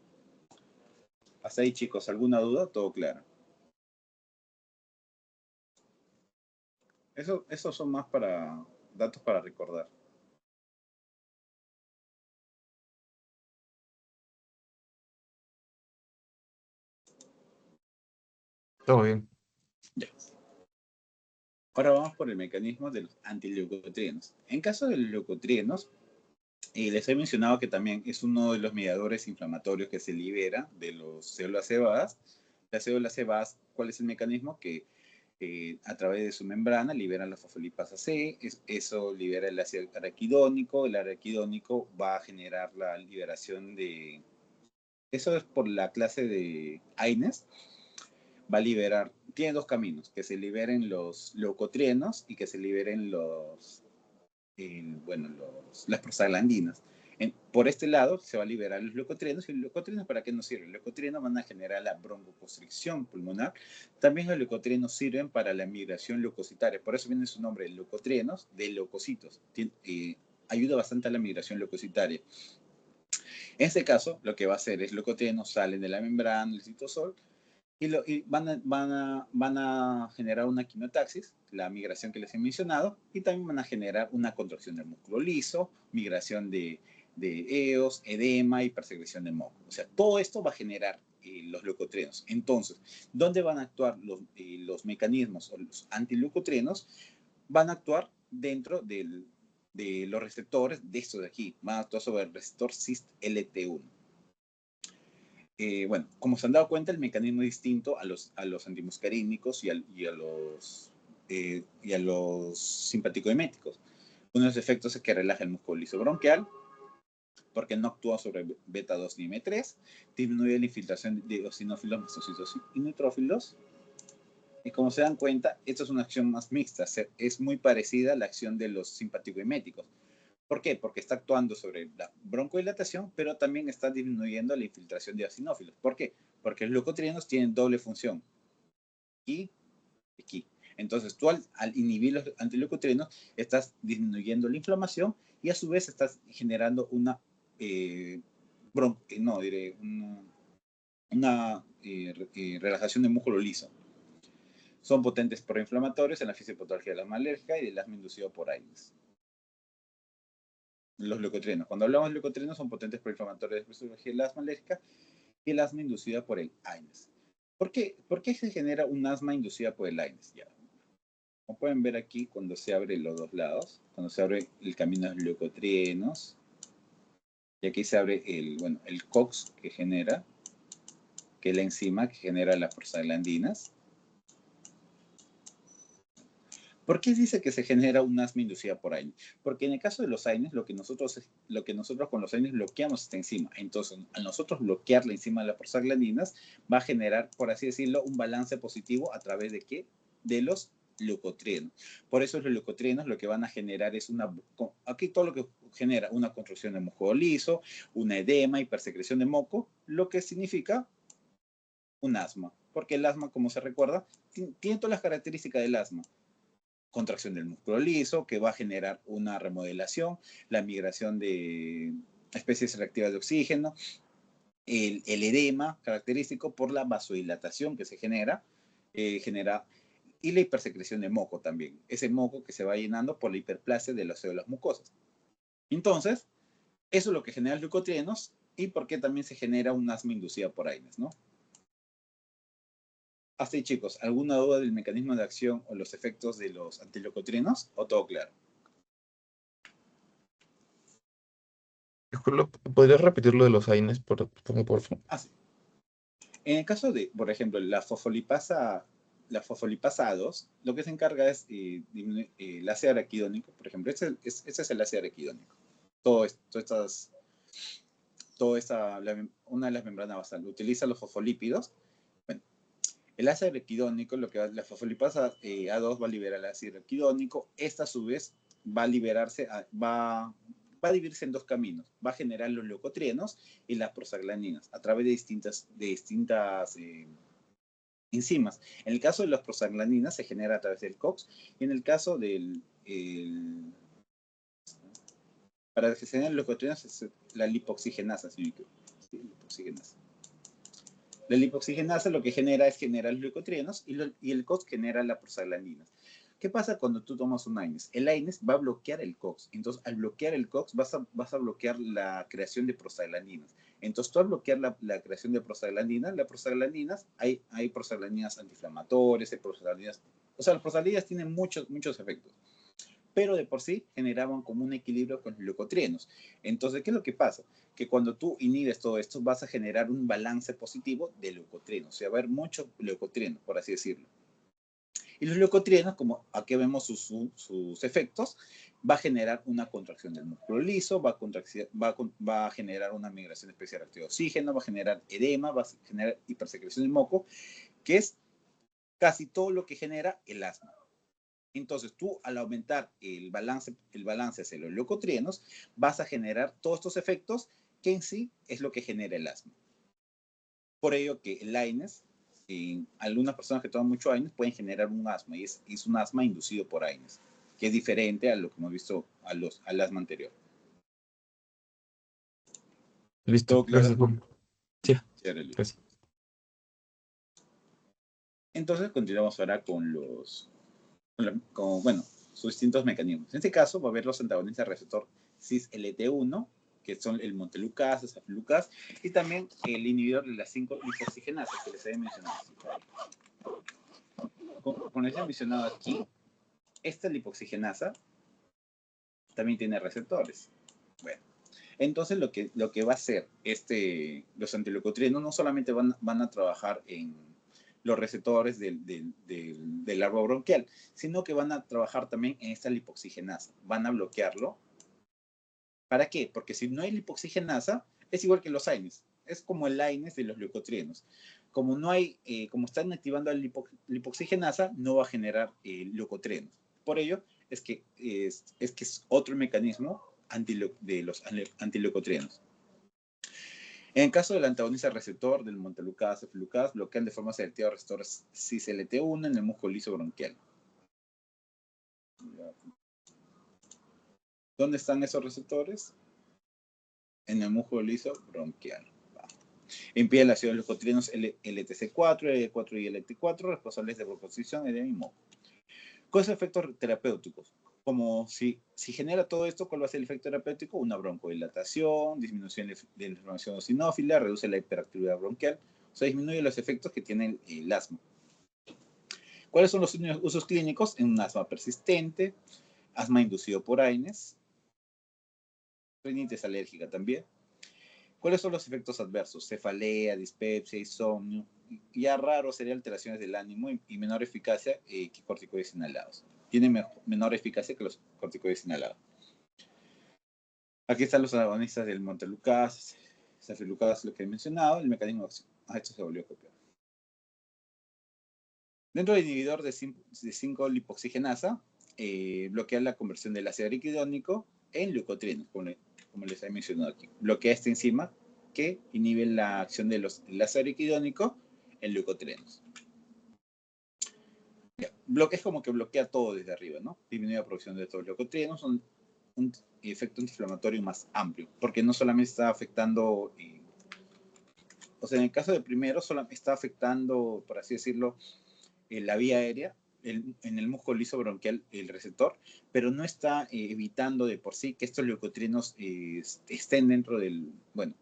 Hasta ahí, chicos, ¿alguna duda? Todo claro. Esos son más para datos para recordar. Todo bien. Ya. Ahora vamos por el mecanismo de los antileucotrienos. En caso de los leucotrienos, les he mencionado que también es uno de los mediadores inflamatorios que se libera de las células cebadas. Las células cebadas, ¿cuál es el mecanismo? Que a través de su membrana liberan la fosfolipasa C, eso libera el ácido araquidónico, el araquidónico va a generar la liberación de... Eso es por la clase de Aines, va a liberar, tiene dos caminos, que se liberen los leucotrienos y que se liberen las prostaglandinas. Por este lado se va a liberar los leucotrienos. ¿Y los leucotrienos para qué nos sirven? Los leucotrienos van a generar la broncoconstricción pulmonar. También los leucotrienos sirven para la migración leucocitaria. Por eso viene su nombre, leucotrienos, de leucocitos. Ayuda bastante a la migración leucocitaria. En este caso, lo que va a hacer es leucotrienos salen de la membrana del citosol y van a generar una quimiotaxis, la migración que les he mencionado, y también van a generar una contracción del músculo liso, migración de EOS, edema y hipersecreción de moco. O sea, todo esto va a generar los leucotrienos. Entonces, ¿dónde van a actuar los mecanismos o los antileucotrienos? Van a actuar dentro de los receptores de estos de aquí. Van a actuar sobre el receptor CIST-LT1. Bueno, como se han dado cuenta, el mecanismo es distinto a los antimuscarínicos y a los simpaticoeméticos. Uno de los efectos es que relaja el músculo liso bronquial, porque no actúa sobre beta-2 ni M3, disminuye la infiltración de eosinófilos, mastocitos y neutrófilos. Y como se dan cuenta, esto es una acción más mixta, es muy parecida a la acción de los simpaticoeméticos. ¿Por qué? Porque está actuando sobre la broncodilatación, pero también está disminuyendo la infiltración de eosinófilos. ¿Por qué? Porque los leucotrienos tienen doble función. Y aquí. Entonces, tú al inhibir los antileucotrienos, estás disminuyendo la inflamación y a su vez estás generando una relajación del músculo liso. Son potentes proinflamatorios en la fisiopatología de la asma alérgica y del asma inducido por Aines. Los leucotrienos. Cuando hablamos de leucotrienos, son potentes proinflamatorios de la fisiología del asma alérgica y el asma inducida por el Aines. ¿Por qué se genera un asma inducida por el Aines? Ya. Como pueden ver aquí, cuando se abre los dos lados, cuando se abre el camino de los leucotrienos, y aquí se abre el COX que genera, que es la enzima que genera las prostaglandinas. ¿Por qué dice que se genera un asma inducida por Aines? Porque en el caso de los Aines, lo que nosotros con los Aines bloqueamos esta enzima. Entonces, al nosotros bloquear la enzima de las prostaglandinas, va a generar, por así decirlo, un balance positivo a través de ¿qué? De los leucotrienos. Por eso los leucotrienos lo que van a generar es aquí todo lo que genera una construcción de músculo liso, una edema, hipersecreción de moco, lo que significa un asma. Porque el asma, como se recuerda, tiene todas las características del asma. Contracción del músculo liso, que va a generar una remodelación, la migración de especies reactivas de oxígeno, el edema característico por la vasodilatación que se genera y la hipersecreción de moco también. Ese moco que se va llenando por la hiperplasia de las células mucosas. Entonces, eso es lo que genera los leucotrienos y por qué también se genera un asma inducida por AINES, ¿no? Hasta ahí, chicos, ¿alguna duda del mecanismo de acción o los efectos de los antileucotrienos? ¿O todo claro? Disculpa, ¿podrías repetir lo de los AINES, por favor? Ah, sí. En el caso de, por ejemplo, la fosfolipasa A2, lo que se encarga es disminuir el ácido araquidónico, por ejemplo, este es el ácido araquidónico. Una de las membranas basales utiliza los fosfolípidos. Bueno, el ácido araquidónico, la fosfolipasa A2 va a liberar el ácido araquidónico. Esta, a su vez, va a dividirse en dos caminos. Va a generar los leucotrienos y las prostaglandinas a través de distintas enzimas. En el caso de las prostaglandinas se genera a través del COX y en el caso para que se generen los leucotrienos es la lipoxigenasa. ¿Sí? La lipoxigenasa lo que genera es generar los leucotrienos y el COX genera las prostaglandinas. ¿Qué pasa cuando tú tomas un AINES? El AINES va a bloquear el COX. Entonces, al bloquear el COX, vas a bloquear la creación de prostaglandinas. Entonces, tú al bloquear la creación de prostaglandinas, hay prostaglandinas antiinflamatorias, o sea, las prostaglandinas tienen muchos efectos. Pero de por sí generaban como un equilibrio con los leucotrienos. Entonces, ¿qué es lo que pasa? Que cuando tú inhibes todo esto, vas a generar un balance positivo de leucotrienos. O sea, va a haber muchos leucotrienos, por así decirlo. Y los leucotrienos, como aquí vemos sus efectos, va a generar una contracción del músculo liso, va a generar una migración especial de oxígeno, va a generar edema, va a generar hipersecreción de moco, que es casi todo lo que genera el asma. Entonces, tú al aumentar el balance hacia los leucotrienos, vas a generar todos estos efectos que en sí es lo que genera el asma. Por ello que el AINES, en algunas personas que toman mucho AINES pueden generar un asma y es un asma inducido por AINES, que es diferente a lo que hemos visto al asma anterior. Listo, ¿Todo claro? gracias. Sí, Chévere, Luis. gracias. Entonces, continuamos ahora bueno, sus distintos mecanismos. En este caso, va a haber los antagonistas del receptor cis-LT1, que son el montelukast, el safilucast, y también el inhibidor de las 5 lipoxigenasas que les había mencionado. Como les he mencionado aquí, esta lipoxigenasa también tiene receptores. Bueno, entonces lo que va a hacer los antileucotrienos no solamente van a trabajar en los receptores del árbol bronquial, sino que van a trabajar también en esta lipoxigenasa. Van a bloquearlo. ¿Para qué? Porque si no hay lipoxigenasa, es igual que los AINES. Es como el AINES de los leucotrienos. Como están activando la lipoxigenasa, no va a generar leucotrienos. Por ello, es que es otro mecanismo de los antileucotrienos. En el caso del antagonista receptor del montelukast, safilucast, bloquean de forma selectiva el receptor cis-LT1 en el músculo liso bronquial. ¿Dónde están esos receptores? En el músculo liso bronquial. Impide la acción de los leucotrienos LTC4, L4 y LT4, responsables de broncoconstricción, edema y moco. ¿Cuáles son los efectos terapéuticos? Como si genera todo esto, ¿cuál va a ser el efecto terapéutico? Una broncodilatación, disminución de la inflamación eosinófila, reduce la hiperactividad bronquial, o sea, disminuye los efectos que tiene el asma. ¿Cuáles son los usos clínicos? En un asma persistente, asma inducido por AINES, rinitis alérgica también. ¿Cuáles son los efectos adversos? Cefalea, dispepsia, insomnio. Ya raro sería alteraciones del ánimo y menor eficacia que corticoides inhalados. Tiene menor eficacia que los corticoides inhalados. Aquí están los antagonistas del montelukast, safilucast, lo que he mencionado, el mecanismo de acción. Esto se volvió a copiar. Dentro del inhibidor de 5-lipoxigenasa, bloquea la conversión del ácido araquidónico en leucotrienos, como les he mencionado aquí. Bloquea esta enzima que inhibe la acción del ácido araquidónico en leucotrienos. Es como que bloquea todo desde arriba, ¿no? Disminuye la producción de estos leucotrienos, un efecto antiinflamatorio más amplio, porque no solamente está afectando, o sea, en el caso del primero, solamente está afectando, por así decirlo, la vía aérea, en el músculo liso bronquial, el receptor, pero no está evitando de por sí que estos leucotrienos estén dentro del, bueno,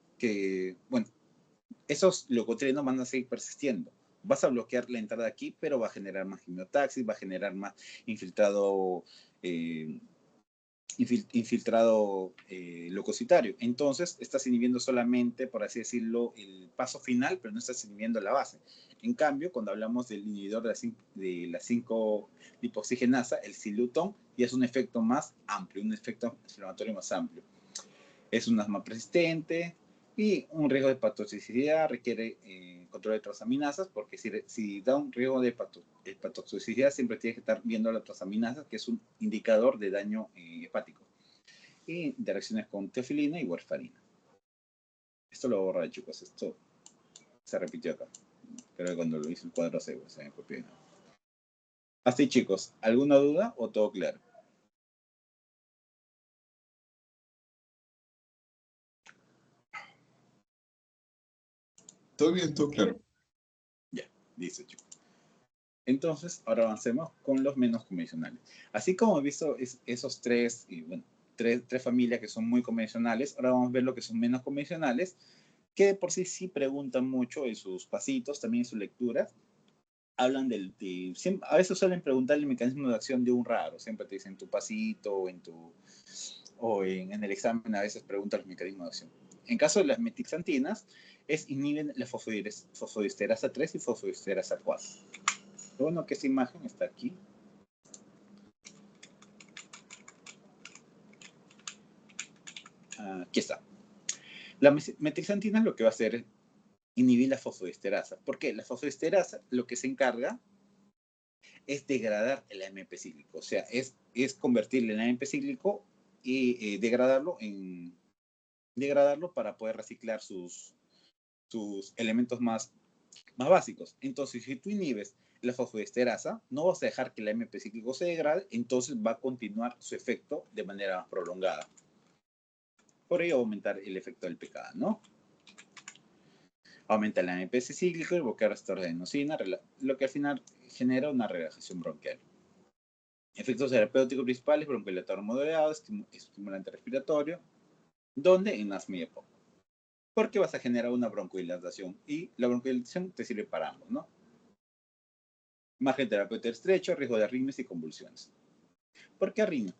esos leucotrienos van a seguir persistiendo. Vas a bloquear la entrada aquí, pero va a generar más quimiotaxis, va a generar más infiltrado leucocitario. Entonces, estás inhibiendo solamente, por así decirlo, el paso final, pero no estás inhibiendo la base. En cambio, cuando hablamos del inhibidor de la 5-lipoxigenasa, el Silutón, ya es un efecto más amplio, un efecto inflamatorio más amplio. Es un asma persistente y un riesgo de hepatotoxicidad, requiere control de transaminasas, porque si da un riesgo de hepatotoxicidad, siempre tienes que estar viendo la transaminasa, que es un indicador de daño hepático. Y interacciones con teofilina y warfarina. Esto lo borra, chicos, esto se repitió acá. Creo que cuando lo hice el cuadro se me copió. Así, chicos, ¿alguna duda o todo claro? Todo bien, todo claro. Ya, listo, chicos. Entonces, ahora avancemos con los menos convencionales. Así como he visto esos tres familias que son muy convencionales, ahora vamos a ver lo que son menos convencionales, que de por sí preguntan mucho en sus pasitos, también en sus lecturas. Hablan a veces suelen preguntar el mecanismo de acción de un raro, siempre te dicen tu pasito o en el examen a veces preguntan el mecanismo de acción. En caso de las metixantinas, inhiben la fosfodiesterasa 3 y fosfodiesterasa 4. Lo bueno que esta imagen está aquí. Aquí está. La metixantina lo que va a hacer es inhibir la fosfodiesterasa. ¿Por qué? La fosfodiesterasa lo que se encarga es degradar el AMP cíclico. O sea, es convertirle el AMP cíclico y degradarlo para poder reciclar sus elementos más básicos. Entonces, si tú inhibes la fosfodiesterasa, no vas a dejar que el AMP cíclico se degrade, entonces va a continuar su efecto de manera más prolongada. Por ello, aumentar el efecto del pKa, ¿no? Aumenta el AMP cíclico y bloquea receptores de adenosina, lo que al final genera una relajación bronquial. Efectos terapéuticos principales: broncodilatador moderado, estimulante respiratorio, donde en asma y EPOC. Porque vas a generar una broncodilatación y la broncodilatación te sirve para ambos, ¿no? Margen terapéutico estrecho, riesgo de arritmias y convulsiones. ¿Por qué arritmias?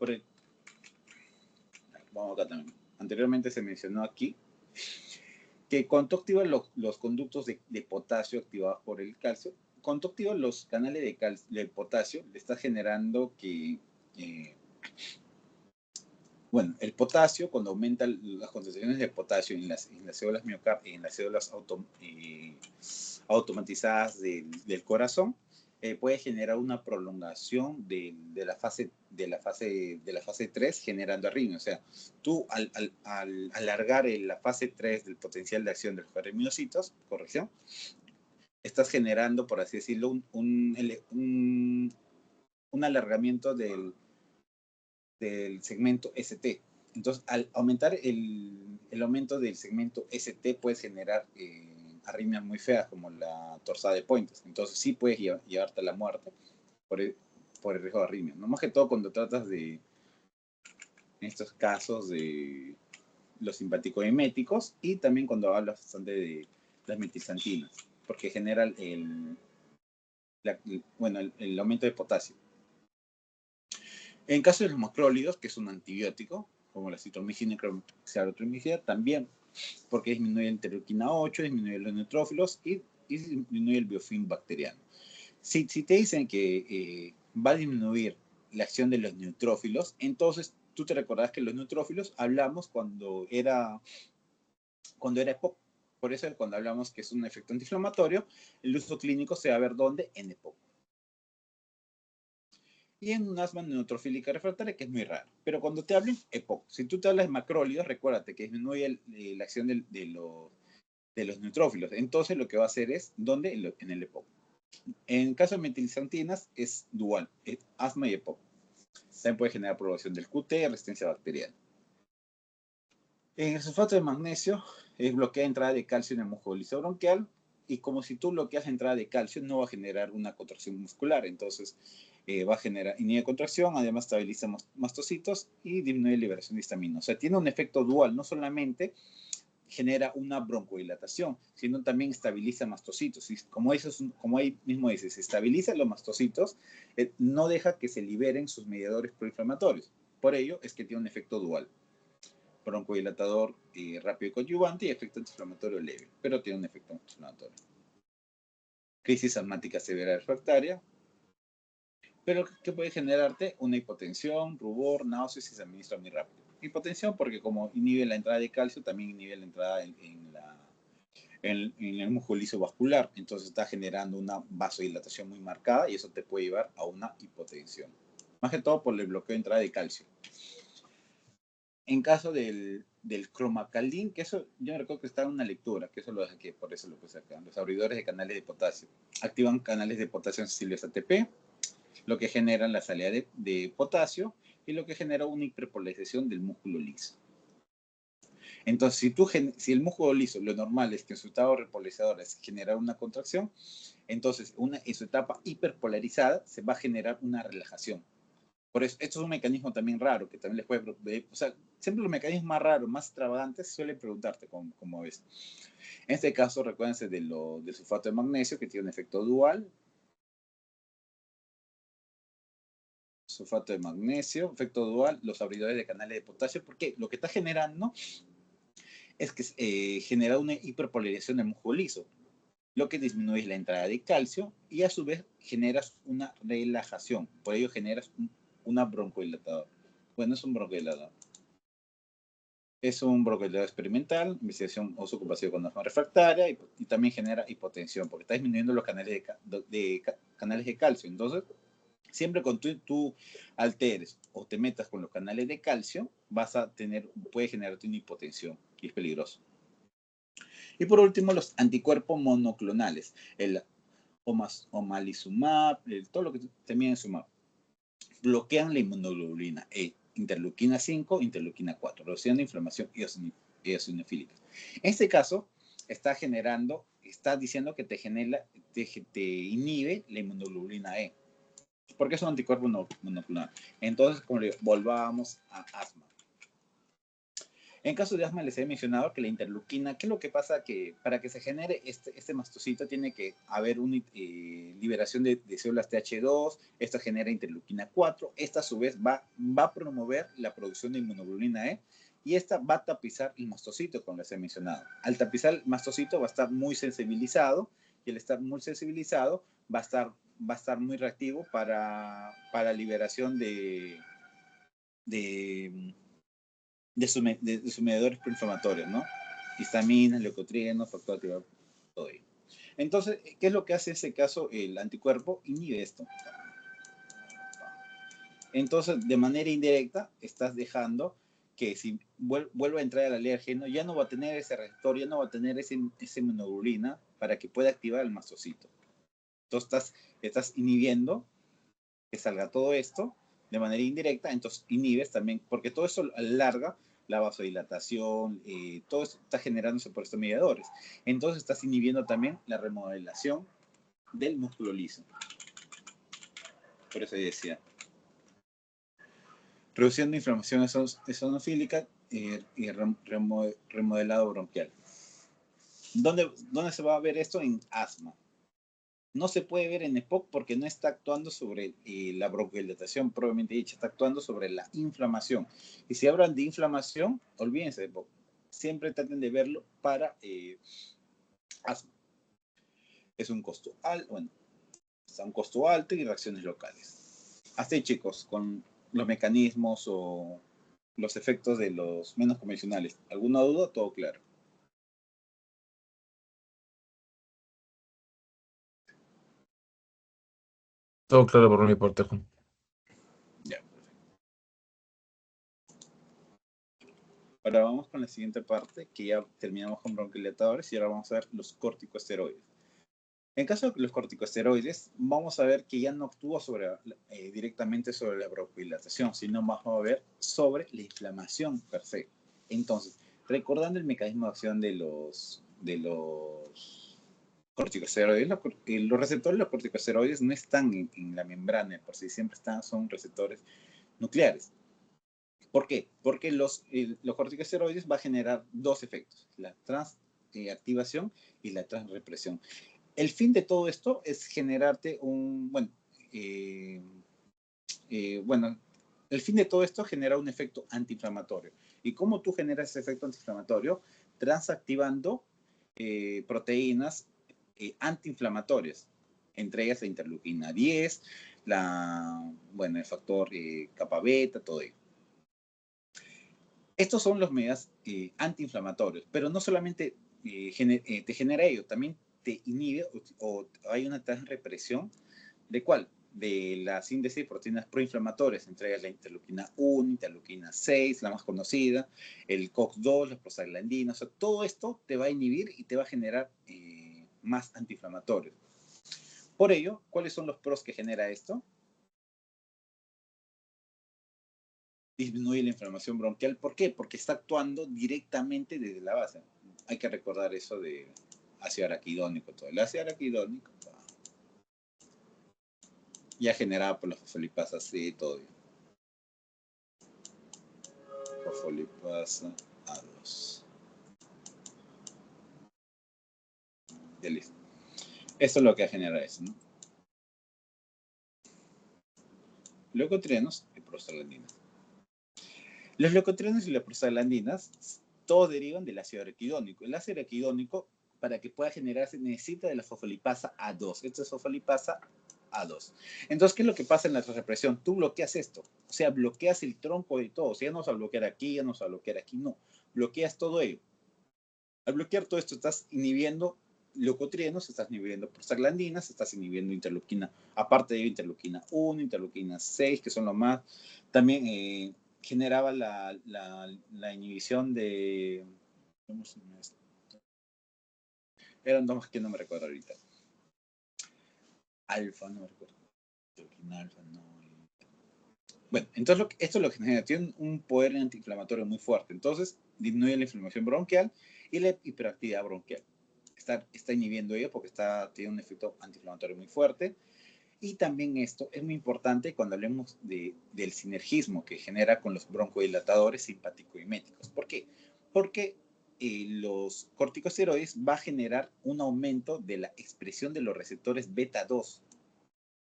Vamos acá también. Anteriormente se mencionó aquí que cuando tú activas los conductos de potasio activados por el calcio, cuando tú activas los canales de potasio, le estás generando que, el potasio, cuando aumentan las concentraciones de potasio en las células miocárdico, en las células automatizadas del corazón, puede generar una prolongación de la fase 3, generando arritmia. O sea, tú al alargar la fase 3 del potencial de acción de los remiocitos, corrección, estás generando, por así decirlo, un alargamiento del segmento ST. Entonces, al aumentar el aumento del segmento ST, puedes generar arritmias muy feas como la torsada de Pointes. Entonces, sí puedes llevarte a la muerte por el riesgo de arritmia. No más que todo cuando tratas en estos casos de los simpaticoeméticos y también cuando hablas bastante de las metilxantinas, porque genera el aumento de potasio. En caso de los macrólidos, que es un antibiótico, como la citromicina y clorpromicina, también, porque disminuye la interleuquina 8, disminuye los neutrófilos y disminuye el biofilm bacteriano. Si te dicen que va a disminuir la acción de los neutrófilos, entonces tú te recordarás que los neutrófilos hablamos cuando era EPOC. Por eso cuando hablamos que es un efecto antiinflamatorio, el uso clínico se va a ver ¿dónde? En EPOC. y en un asma neutrofílica refractaria, que es muy raro. Pero cuando te hablen EPOC, si tú te hablas de macrólidos, recuérdate que disminuye la acción de los neutrófilos. Entonces lo que va a hacer es, ¿dónde? En el EPOC. En caso de metilxantinas es dual, es asma y EPOC. También puede generar progresión del QT, resistencia bacteriana. En el sulfato de magnesio bloquea entrada de calcio en el músculo lisobronquial, y como si tú bloqueas la entrada de calcio no va a generar una contracción muscular, entonces va a generar inhibe contracción, además estabiliza mastocitos y disminuye liberación de histamina. O sea, tiene un efecto dual, no solamente genera una broncodilatación, sino también estabiliza mastocitos. Y como ahí mismo dice, se estabiliza los mastocitos, no deja que se liberen sus mediadores proinflamatorios. Por ello es que tiene un efecto dual. Broncodilatador rápido y coadyuvante y efecto antiinflamatorio leve, pero tiene un efecto antiinflamatorio. Crisis asmática severa refractaria, pero que puede generarte una hipotensión, rubor, náuseas y se administra muy rápido. Hipotensión porque como inhibe la entrada de calcio, también inhibe la entrada en el músculo liso vascular, entonces está generando una vasodilatación muy marcada y eso te puede llevar a una hipotensión. Más que todo por el bloqueo de entrada de calcio. En caso del cromacaldin, que eso yo me recuerdo que está en una lectura, que eso lo dejé aquí, por eso lo puse acá. Los abridores de canales de potasio activan canales de potasio sensibles ATP, lo que genera la salida de potasio y lo que genera una hiperpolarización del músculo liso. Entonces, si el músculo liso, lo normal es que en su estado repolarizador es generar una contracción, entonces en su etapa hiperpolarizada se va a generar una relajación. Por eso, esto es un mecanismo también raro, que también les puede, o sea, siempre los mecanismos más raros, más extravagantes, suelen preguntarte cómo ves. En este caso, recuérdense del sulfato de magnesio, que tiene un efecto dual. Sulfato de magnesio, efecto dual, los abridores de canales de potasio, porque lo que está generando es que genera una hiperpolarización del músculo liso, lo que disminuye la entrada de calcio y a su vez generas una relajación. Por ello generas una broncodilatador. Bueno, es un broncodilatador. Es un broncodilatador experimental, investigación uso ocupación con asma refractaria y también genera hipotensión porque está disminuyendo los canales canales de calcio. Entonces, siempre cuando tú alteres o te metas con los canales de calcio, puede generarte una hipotensión y es peligroso. Y por último, los anticuerpos monoclonales, el omalizumab, todo lo que también es sumab, bloquean la inmunoglobulina E, interleuquina 5, interleuquina 4, reduciendo inflamación eosinofílica. En este caso, está diciendo que te inhibe la inmunoglobulina E, porque es un anticuerpo monoclonal. Entonces, como le digo, volvamos a asma. En caso de asma les he mencionado que la interleuquina, ¿qué es lo que pasa? Que para que se genere este mastocito tiene que haber una liberación de células TH2, esta genera interleuquina 4, esta a su vez va a promover la producción de inmunoglobulina E y esta va a tapizar el mastocito, como les he mencionado. Al tapizar el mastocito va a estar muy sensibilizado y al estar muy sensibilizado va a estar muy reactivo para liberación de sus mediadores proinflamatorios, ¿no? Histaminas, leucotrienos, factor activador, todo ello. Entonces, ¿qué es lo que hace en ese caso el anticuerpo? Inhibe esto. Entonces, de manera indirecta, estás dejando que si vuelve a entrar el alérgeno, ya no va a tener ese receptor, ya no va a tener esa inmunoglobulina para que pueda activar el mastocito. Entonces, estás inhibiendo que salga todo esto de manera indirecta, entonces inhibes también, porque todo eso alarga la vasodilatación, todo esto está generándose por estos mediadores. Entonces estás inhibiendo también la remodelación del músculo liso. Por eso decía, reduciendo inflamación eosinofílica y remodelado bronquial. ¿Dónde se va a ver esto? En asma. No se puede ver en EPOC porque no está actuando sobre la broncodilatación propiamente dicha, está actuando sobre la inflamación. Y si hablan de inflamación, olvídense de EPOC. Siempre traten de verlo para asma. Es un costo alto, bueno, está un costo alto y reacciones locales. Hasta ahí, chicos, con los mecanismos o los efectos de los menos convencionales. ¿Alguna duda? Todo claro. Todo claro por mi parte, Juan. Ahora vamos con la siguiente parte, que ya terminamos con bronquidilatadores y ahora vamos a ver los corticosteroides. En caso de los corticosteroides, vamos a ver que ya no actúa directamente sobre la bronquodilatación, sino vamos a ver sobre la inflamación per se. Entonces, recordando el mecanismo de acción de los corticosteroides, los receptores de los corticosteroides no están en la membrana, por si siempre son receptores nucleares. ¿Por qué? Porque los corticosteroides va a generar dos efectos, la transactivación y la transrepresión. El fin de todo esto es generarte el fin de todo esto genera un efecto antiinflamatorio. ¿Y cómo tú generas ese efecto antiinflamatorio? Transactivando proteínas antiinflamatorias, entre ellas la interleuquina 10, el factor kappa beta, todo ello. Estos son los medidas antiinflamatorios, pero no solamente te genera ello, también te inhibe o hay una transrepresión ¿de cuál? De la síntesis de proteínas proinflamatorias, entre ellas la interleuquina 1, interleuquina 6, la más conocida, el COX-2, las prostaglandinas, o sea, todo esto te va a inhibir y te va a generar más antiinflamatorios. Por ello, ¿cuáles son los pros que genera esto? Disminuye la inflamación bronquial. ¿Por qué? Porque está actuando directamente desde la base. Hay que recordar eso de ácido araquidónico. Todo el ácido araquidónico ya generada por la fosfolipasa C y todo. Fosfolipasa A2. Ya listo. Esto es lo que genera eso, ¿no? Leucotrienos y prostaglandinas. Los leucotrienos y las prostaglandinas todos derivan del ácido araquidónico. El ácido araquidónico, para que pueda generarse, necesita de la fosfolipasa A2. Esta es fosfolipasa A2. Entonces, ¿qué es lo que pasa en la transrepresión? Tú bloqueas esto. O sea, bloqueas el tronco de todo. O sea, ya no vas a bloquear aquí, ya no vas a bloquear aquí. No. Bloqueas todo ello. Al bloquear todo esto, estás inhibiendo leucotrienos, estás inhibiendo prostaglandinas, estás inhibiendo interleuquina, aparte de interleuquina 1, interleuquina 6, que son lo más. También generaba la inhibición de. ¿Cómo se llama esto? Eran dos que no me recuerdo ahorita. Alfa, no me recuerdo. Interleuquina alfa, no. Bueno, entonces esto es lo que genera. Tiene un poder antiinflamatorio muy fuerte. Entonces, disminuye la inflamación bronquial y la hiperactividad bronquial. Está inhibiendo ello porque tiene un efecto antiinflamatorio muy fuerte. Y también esto es muy importante cuando hablemos del sinergismo que genera con los broncodilatadores simpático-miméticos. ¿Por qué? Porque los corticosteroides va a generar un aumento de la expresión de los receptores beta 2.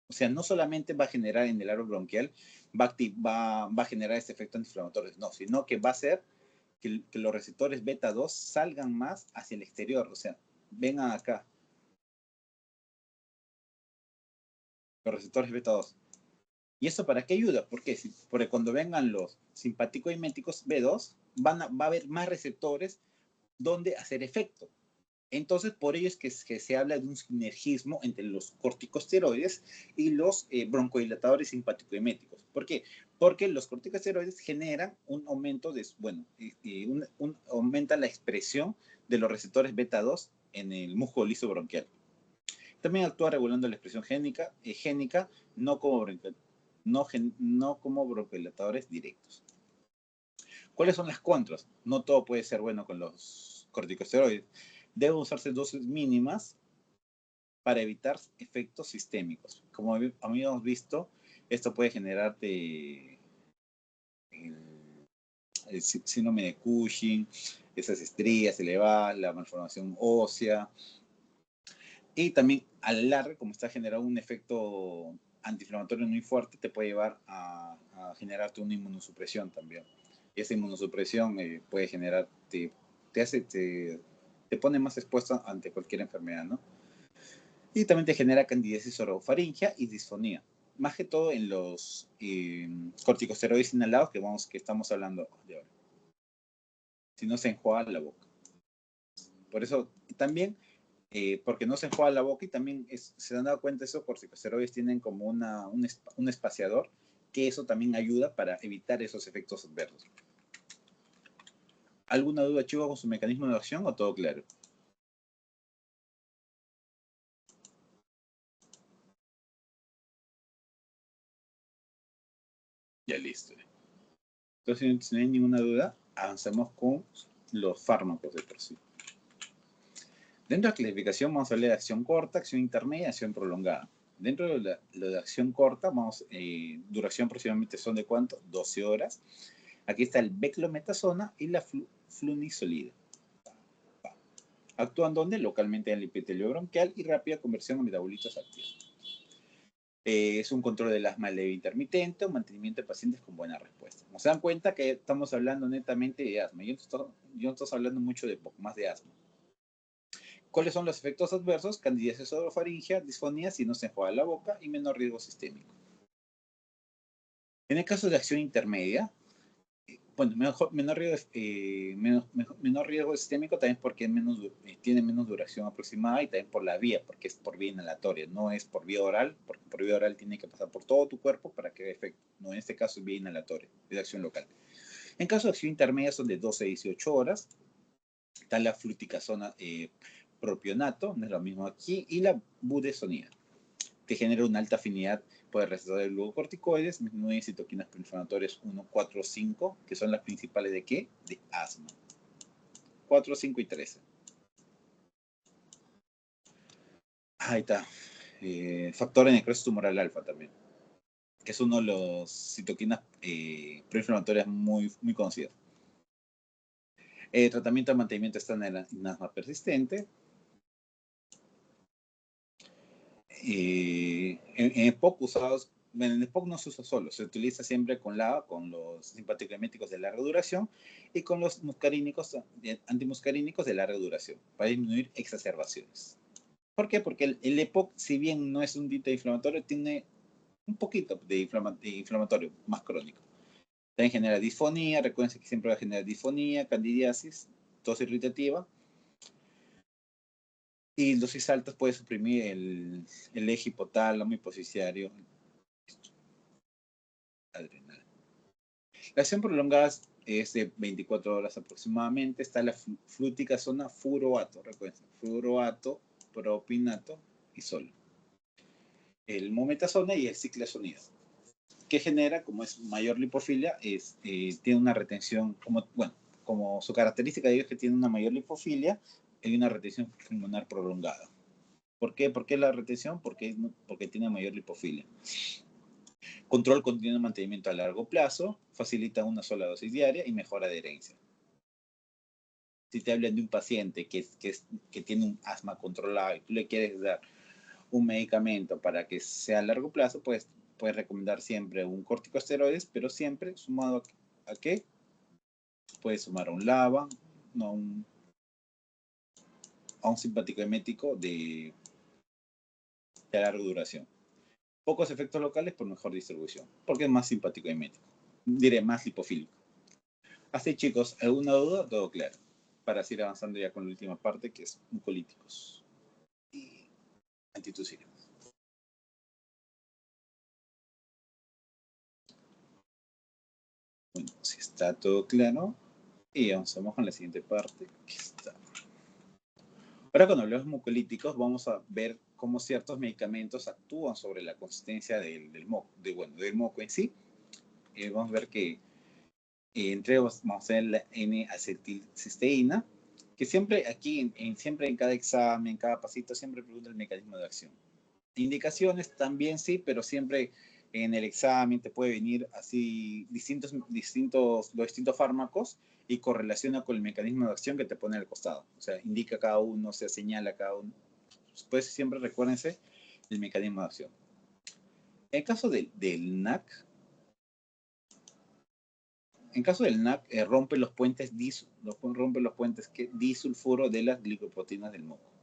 O sea, no solamente va a generar en el aro bronquial, va a generar este efecto antiinflamatorio, no, sino que va a hacer que los receptores beta 2 salgan más hacia el exterior. O sea, vengan acá. Los receptores beta 2. ¿Y eso para qué ayuda? Porque cuando vengan los simpático-miméticos B2, va a haber más receptores donde hacer efecto. Entonces, por ello es que se habla de un sinergismo entre los corticosteroides y los broncodilatadores simpático-miméticos. ¿Por qué? Porque los corticosteroides generan un aumento aumenta la expresión de los receptores beta 2 en el músculo liso bronquial. También actúa regulando la expresión génica no como broncodilatadores directos. ¿Cuáles son las contras? No todo puede ser bueno con los corticosteroides. Deben usarse dosis mínimas para evitar efectos sistémicos. Como habíamos visto, esto puede generarte el síndrome de Cushing, esas estrías elevadas, la malformación ósea. Y también a la larga, como está generando un efecto antiinflamatorio muy fuerte, te puede llevar a generarte una inmunosupresión también. Y esa inmunosupresión puede generar, te pone más expuesto ante cualquier enfermedad, ¿no? Y también te genera candidiasis orofaringia y disfonía. Más que todo en los corticosteroides inhalados que estamos hablando de ahora. Si no se enjuaga la boca. Por eso también, porque no se enjuaga la boca y también se han dado cuenta esos corticosteroides tienen como un espaciador, que eso también ayuda para evitar esos efectos adversos. ¿Alguna duda, chicos, con su mecanismo de acción o todo claro? Ya listo. Entonces, si no hay ninguna duda, avanzamos con los fármacos de por sí. Dentro de la clasificación vamos a hablar de acción corta, acción intermedia y acción prolongada. Dentro de la de acción corta, duración aproximadamente son de ¿cuánto? 12 horas. Aquí está el beclometasona y la flunisolida. Actúan donde? Localmente en el epitelio bronquial y rápida conversión a metabolitos activos. Es un control del asma leve intermitente o mantenimiento de pacientes con buena respuesta. Como se dan cuenta que estamos hablando netamente de asma. Yo no estoy hablando mucho de poco más de asma. ¿Cuáles son los efectos adversos? Candidiasis orofaringea, disfonía si no se enjuaga la boca y menor riesgo sistémico. En el caso de acción intermedia, bueno, menor riesgo sistémico también porque tiene menos duración aproximada y también por la vía, porque es por vía inhalatoria, no es por vía oral, porque por vía oral tiene que pasar por todo tu cuerpo para que haga efecto. No, en este caso es vía inhalatoria, es de acción local. En caso de acción intermedia son de 12 a 18 horas. Está la fluticasona propionato, no es lo mismo aquí, y la budesonida. Te genera una alta afinidad por el receptor de glucocorticoides, disminuye citoquinas proinflamatorias 1, 4, 5, que son las principales de ¿qué? De asma. 4, 5 y 13. Ahí está. Factor de necrosis tumoral alfa también, que es uno de los citoquinas proinflamatorias muy, muy conocidos. Tratamiento de mantenimiento estándar en asma persistente. En EPOC usados, bueno, en EPOC no se usa solo, se utiliza siempre con los simpático-eméticos de larga duración y con los antimuscarínicos de larga duración para disminuir exacerbaciones. ¿Por qué? Porque el EPOC, si bien no es un antiinflamatorio, tiene un poquito de inflamatorio más crónico. También genera disfonía, recuerden que siempre va a generar disfonía, candidiasis, tos irritativa. Y dosis altas puede suprimir el eje hipotálamo hipofisiario adrenal. La acción prolongada es de 24 horas aproximadamente. Está la fluticasona furoato, recuerden, furoato, propinato y sol. El mometasona y el ciclazonida. Que genera, como es mayor lipofilia, tiene una retención, como su característica de ellos es que tiene una mayor lipofilia y una retención pulmonar prolongada. ¿Por qué? ¿Por qué la retención? Porque tiene mayor lipofilia. Control continuo de mantenimiento a largo plazo, facilita una sola dosis diaria y mejora adherencia. Si te hablan de un paciente que tiene un asma controlado y tú le quieres dar un medicamento para que sea a largo plazo, pues puedes recomendar siempre un corticosteroides, pero siempre sumado a qué? Puedes sumar a un LABA, a un simpático emético de larga duración. Pocos efectos locales por mejor distribución, porque es más simpático emético. Diré más lipofílico. Así, chicos, ¿alguna duda? Todo claro. Para seguir avanzando ya con la última parte, que es mucolíticos y antitusinos. Bueno, si está todo claro, y avanzamos con la siguiente parte, que está. Ahora, cuando hablamos de mucolíticos, vamos a ver cómo ciertos medicamentos actúan sobre la consistencia del moco en sí. Vamos a ver que entre ellos vamos a ver la N-acetilcisteína, que siempre aquí, siempre en cada examen, en cada pasito, siempre pregunta el mecanismo de acción. Indicaciones también sí, pero siempre en el examen te puede venir así los distintos fármacos y correlaciona con el mecanismo de acción que te pone al costado. O sea, indica cada uno, se señala cada uno. Pues siempre recuérdense el mecanismo de acción. En el caso del NAC, rompe los puentes disulfuro de las glicoproteínas del moco.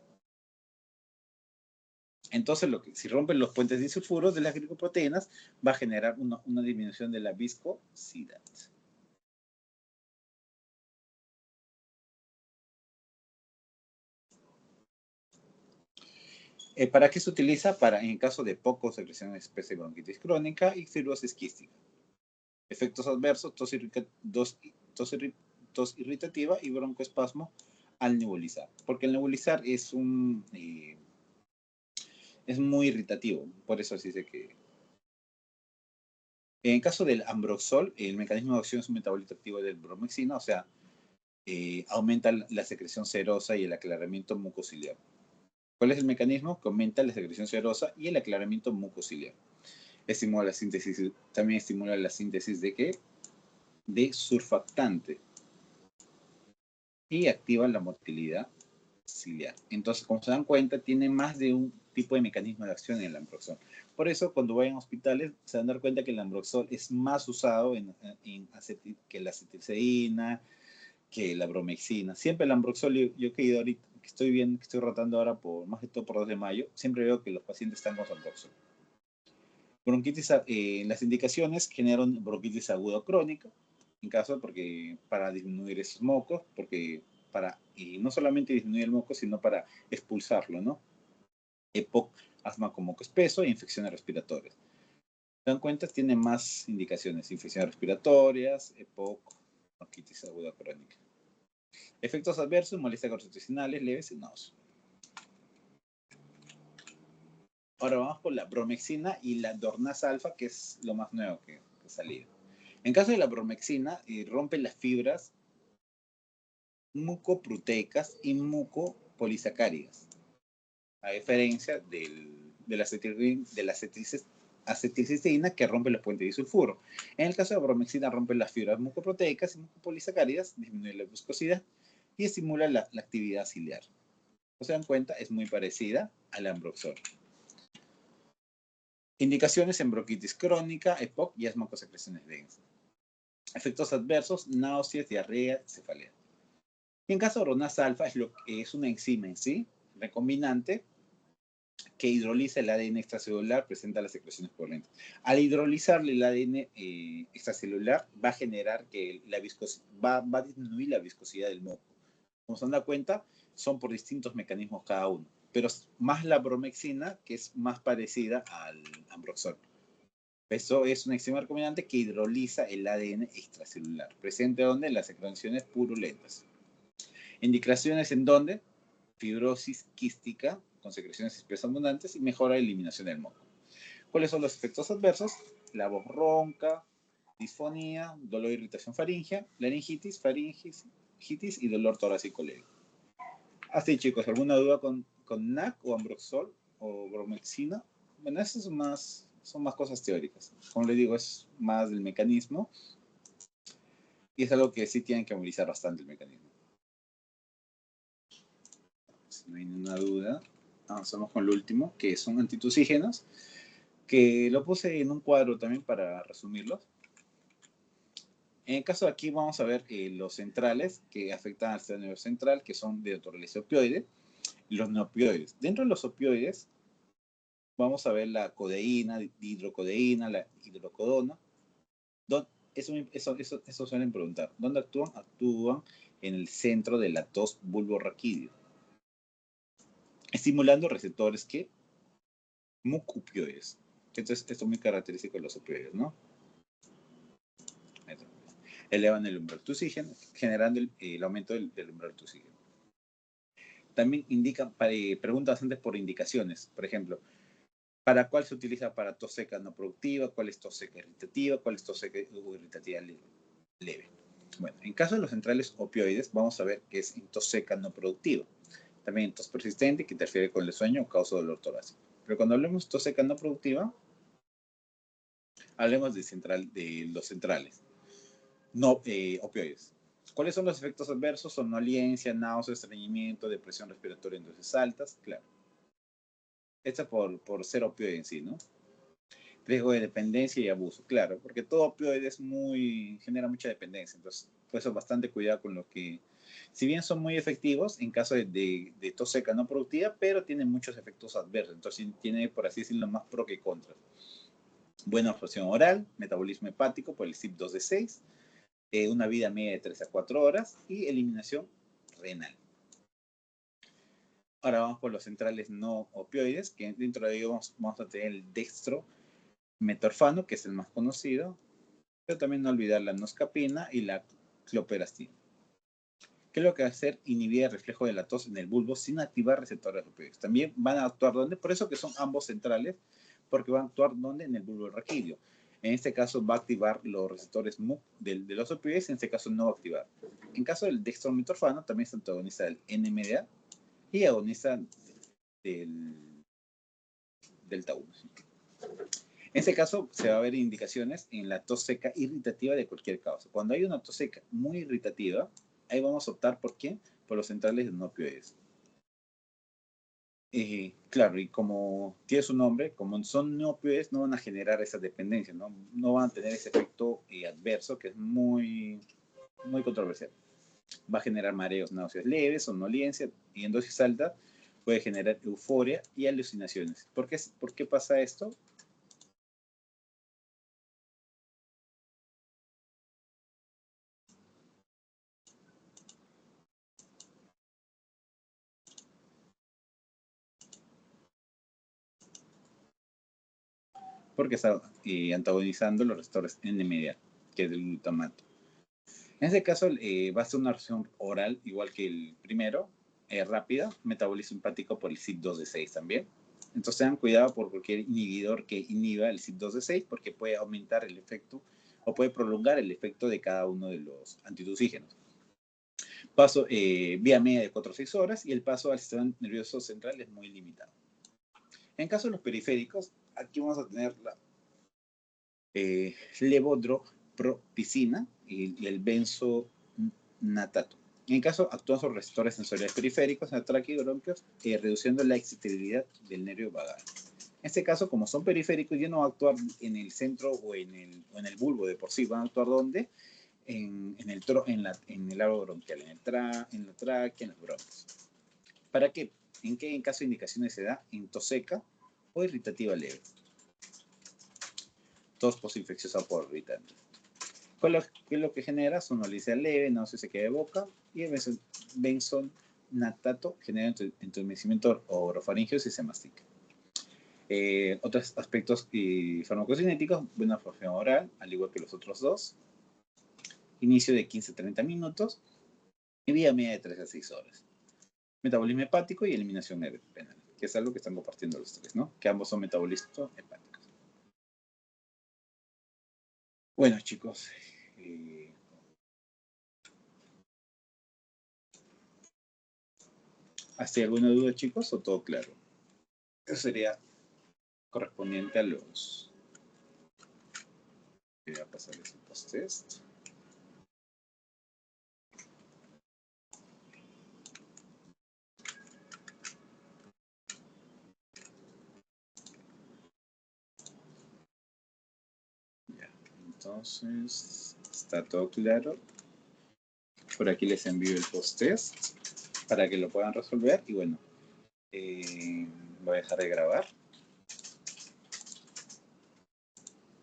Entonces, si rompen los puentes disulfuro de las glicoproteínas, va a generar una disminución de la viscosidad. ¿Para qué se utiliza? En el caso de poco secreción de especie de bronquitis crónica y fibrosis quística. Efectos adversos, tos tos irritativa y broncoespasmo al nebulizar. Porque el nebulizar es muy irritativo, por eso se dice que... En el caso del ambroxol, el mecanismo de acción es un metabolito activo del bromexina, o sea, aumenta la secreción serosa y el aclaramiento mucociliar. ¿Cuál es el mecanismo? Que aumenta la secreción serosa y el aclaramiento mucociliar. Estimula la síntesis, también estimula la síntesis de ¿qué? De surfactante. Y activa la motilidad ciliar. Entonces, como se dan cuenta, tiene más de un tipo de mecanismo de acción en el ambroxol. Por eso, cuando vayan a hospitales, se van a dar cuenta que el ambroxol es más usado que la acetilceína, que la bromexina. Siempre el ambroxol, yo que he ido ahorita, que estoy viendo, que estoy rotando ahora más que todo por 2 de mayo, siempre veo que los pacientes están con ambroxol. Bronquitis, las indicaciones generan bronquitis aguda o crónica, en caso porque para disminuir esos mocos, y no solamente disminuir el moco, sino para expulsarlo, ¿no? EPOC, asma con moco espeso e infecciones respiratorias. ¿Se dan cuenta? Tiene más indicaciones, infecciones respiratorias, EPOC, bronquitis aguda crónica. Efectos adversos, molestias gastrointestinales leves y náuseas. Ahora vamos por la bromexina y la Dornaz alfa, que es lo más nuevo que ha salido. En caso de la bromexina, rompe las fibras mucoproteicas y mucopolisacáridas, a diferencia de la acetilcisteína, que rompe los puentes disulfuro. En el caso de la bromexina, rompe las fibras mucoproteicas y mucopolisacáridas, disminuye la viscosidad y estimula la actividad ciliar. ¿Se dan cuenta? Es muy parecida al ambroxol. Indicaciones en bronquitis crónica, EPOC y asma con secreciones densas. Efectos adversos, náuseas, diarrea, cefalea. Y en caso de Dornaz alfa, es una enzima en sí, recombinante, que hidroliza el ADN extracelular, presenta las secreciones purulentes. Al hidrolizarle el ADN extracelular, va a generar que va a disminuir la viscosidad del moco. Como se dan cuenta, son por distintos mecanismos cada uno, pero más la bromexina, que es más parecida al ambroxol. Eso es una enzima recombinante que hidroliza el ADN extracelular, presente donde las secreciones purulentas. Indicaciones en donde fibrosis quística con secreciones espesas abundantes y mejora la eliminación del moco. ¿Cuáles son los efectos adversos? La voz ronca, disfonía, dolor e irritación faríngea, laringitis, faringitis y dolor torácico leve. Así, chicos, ¿alguna duda con NAC o ambroxol o bromexina? Bueno, esas son más cosas teóricas. Como les digo, es más del mecanismo y es algo que sí tienen que memorizar bastante el mecanismo. Si no hay ninguna duda, avanzamos con lo último, que son antitusígenos, que lo puse en un cuadro también para resumirlos. En el caso de aquí vamos a ver los centrales que afectan al sistema nervioso central, que son de naturaleza opioide, y los no opioides. Dentro de los opioides vamos a ver la codeína, hidrocodeína, la hidrocodona. Eso suelen preguntar. ¿Dónde actúan? Actúan en el centro de la tos bulborraquídeo, estimulando receptores que mucopioides. Entonces, esto es muy característico de los opioides, ¿no? Elevan el umbral tusígeno, generando el aumento del umbral tusígeno. También preguntas antes por indicaciones. Por ejemplo, ¿para cuál se utiliza para tos seca no productiva? ¿Cuál es tos seca irritativa? ¿Cuál es tos seca irritativa leve? Bueno, en caso de los centrales opioides, vamos a ver que es en tos seca no productiva. También tos persistente, que interfiere con el sueño o causa dolor torácico. Pero cuando hablemos de tos seca no productiva, hablemos de los centrales no opioides. ¿Cuáles son los efectos adversos? Somnolencia, náuseas, estreñimiento, depresión respiratoria en dosis altas, claro. Esta por ser opioide en sí, ¿no? Riesgo de dependencia y abuso, claro, porque todo opioide genera mucha dependencia, entonces por eso bastante cuidado con lo que, si bien son muy efectivos en caso de tos seca no productiva, pero tienen muchos efectos adversos, entonces tiene, por así decirlo, más pro que contra. Buena absorción oral, metabolismo hepático por el CYP2D6, una vida media de 3 a 4 horas y eliminación renal. Ahora vamos por los centrales no opioides, que dentro de ellos vamos a tener el dextrometorfano, que es el más conocido, pero también no olvidar la noscapina y la cloperastina. ¿Qué es lo que va a hacer? Inhibir el reflejo de la tos en el bulbo sin activar receptores opioides. También van a actuar ¿dónde? Por eso que son ambos centrales, porque van a actuar ¿dónde? En el bulbo raquídeo. En este caso va a activar los receptores MUC de los opioides, en este caso no va a activar. En caso del dextrometorfano, también es antagonista del NMDA y agonista del delta 1. En este caso, se va a ver indicaciones en la tos seca irritativa de cualquier causa. Cuando hay una tos seca muy irritativa, ahí vamos a optar ¿por qué? Por los centrales de no opioides. Claro, y como tiene su nombre, como son no opioides, no van a generar esa dependencia, no van a tener ese efecto adverso que es muy, muy controversial. Va a generar mareos, náuseas leves, somnolencia, y en dosis alta puede generar euforia y alucinaciones. ¿Por qué pasa esto? Porque está antagonizando los receptores NMDA, que es el glutamato. En este caso va a ser una reacción oral, igual que el primero, rápida, metabolismo hepático por el CYP2D6 también. Entonces tengan cuidado por cualquier inhibidor que inhiba el CYP2D6 porque puede aumentar el efecto o puede prolongar el efecto de cada uno de los antitusígenos. Paso vía media de 4 a 6 horas y el paso al sistema nervioso central es muy limitado. En caso de los periféricos, aquí vamos a tener la levodropropicina y el benzonatato. En caso, actúan sobre receptores sensoriales periféricos en la tráquea y bronquios, reduciendo la excitabilidad del nervio vagal. En este caso, como son periféricos, ya no va a actuar en el centro o en el bulbo de por sí. Van a actuar ¿dónde? En el árbol bronquial, en la tráquea, en los bronquios. ¿Para qué? En caso de indicaciones se da en tos seca o irritativa leve. Tos postinfecciosa por irritante. ¿Qué es lo que genera? Somnolencia leve, náusea sequedad de boca y el benzonatato genera entumecimiento orofaringeo si se mastica. Otros aspectos farmacocinéticos, buena absorción oral, al igual que los otros dos. Inicio de 15-30 minutos y vía media de 3 a 6 horas. Metabolismo hepático y eliminación renal, que es algo que están compartiendo los tres, ¿no? Que ambos son metabolismos hepáticos. Bueno, chicos. ¿Hasta alguna duda, chicos, o todo claro? Eso sería correspondiente a los... Voy a pasarles el post-test. Ya, entonces, está todo claro. Por aquí les envío el post-test para que lo puedan resolver. Y bueno, voy a dejar de grabar.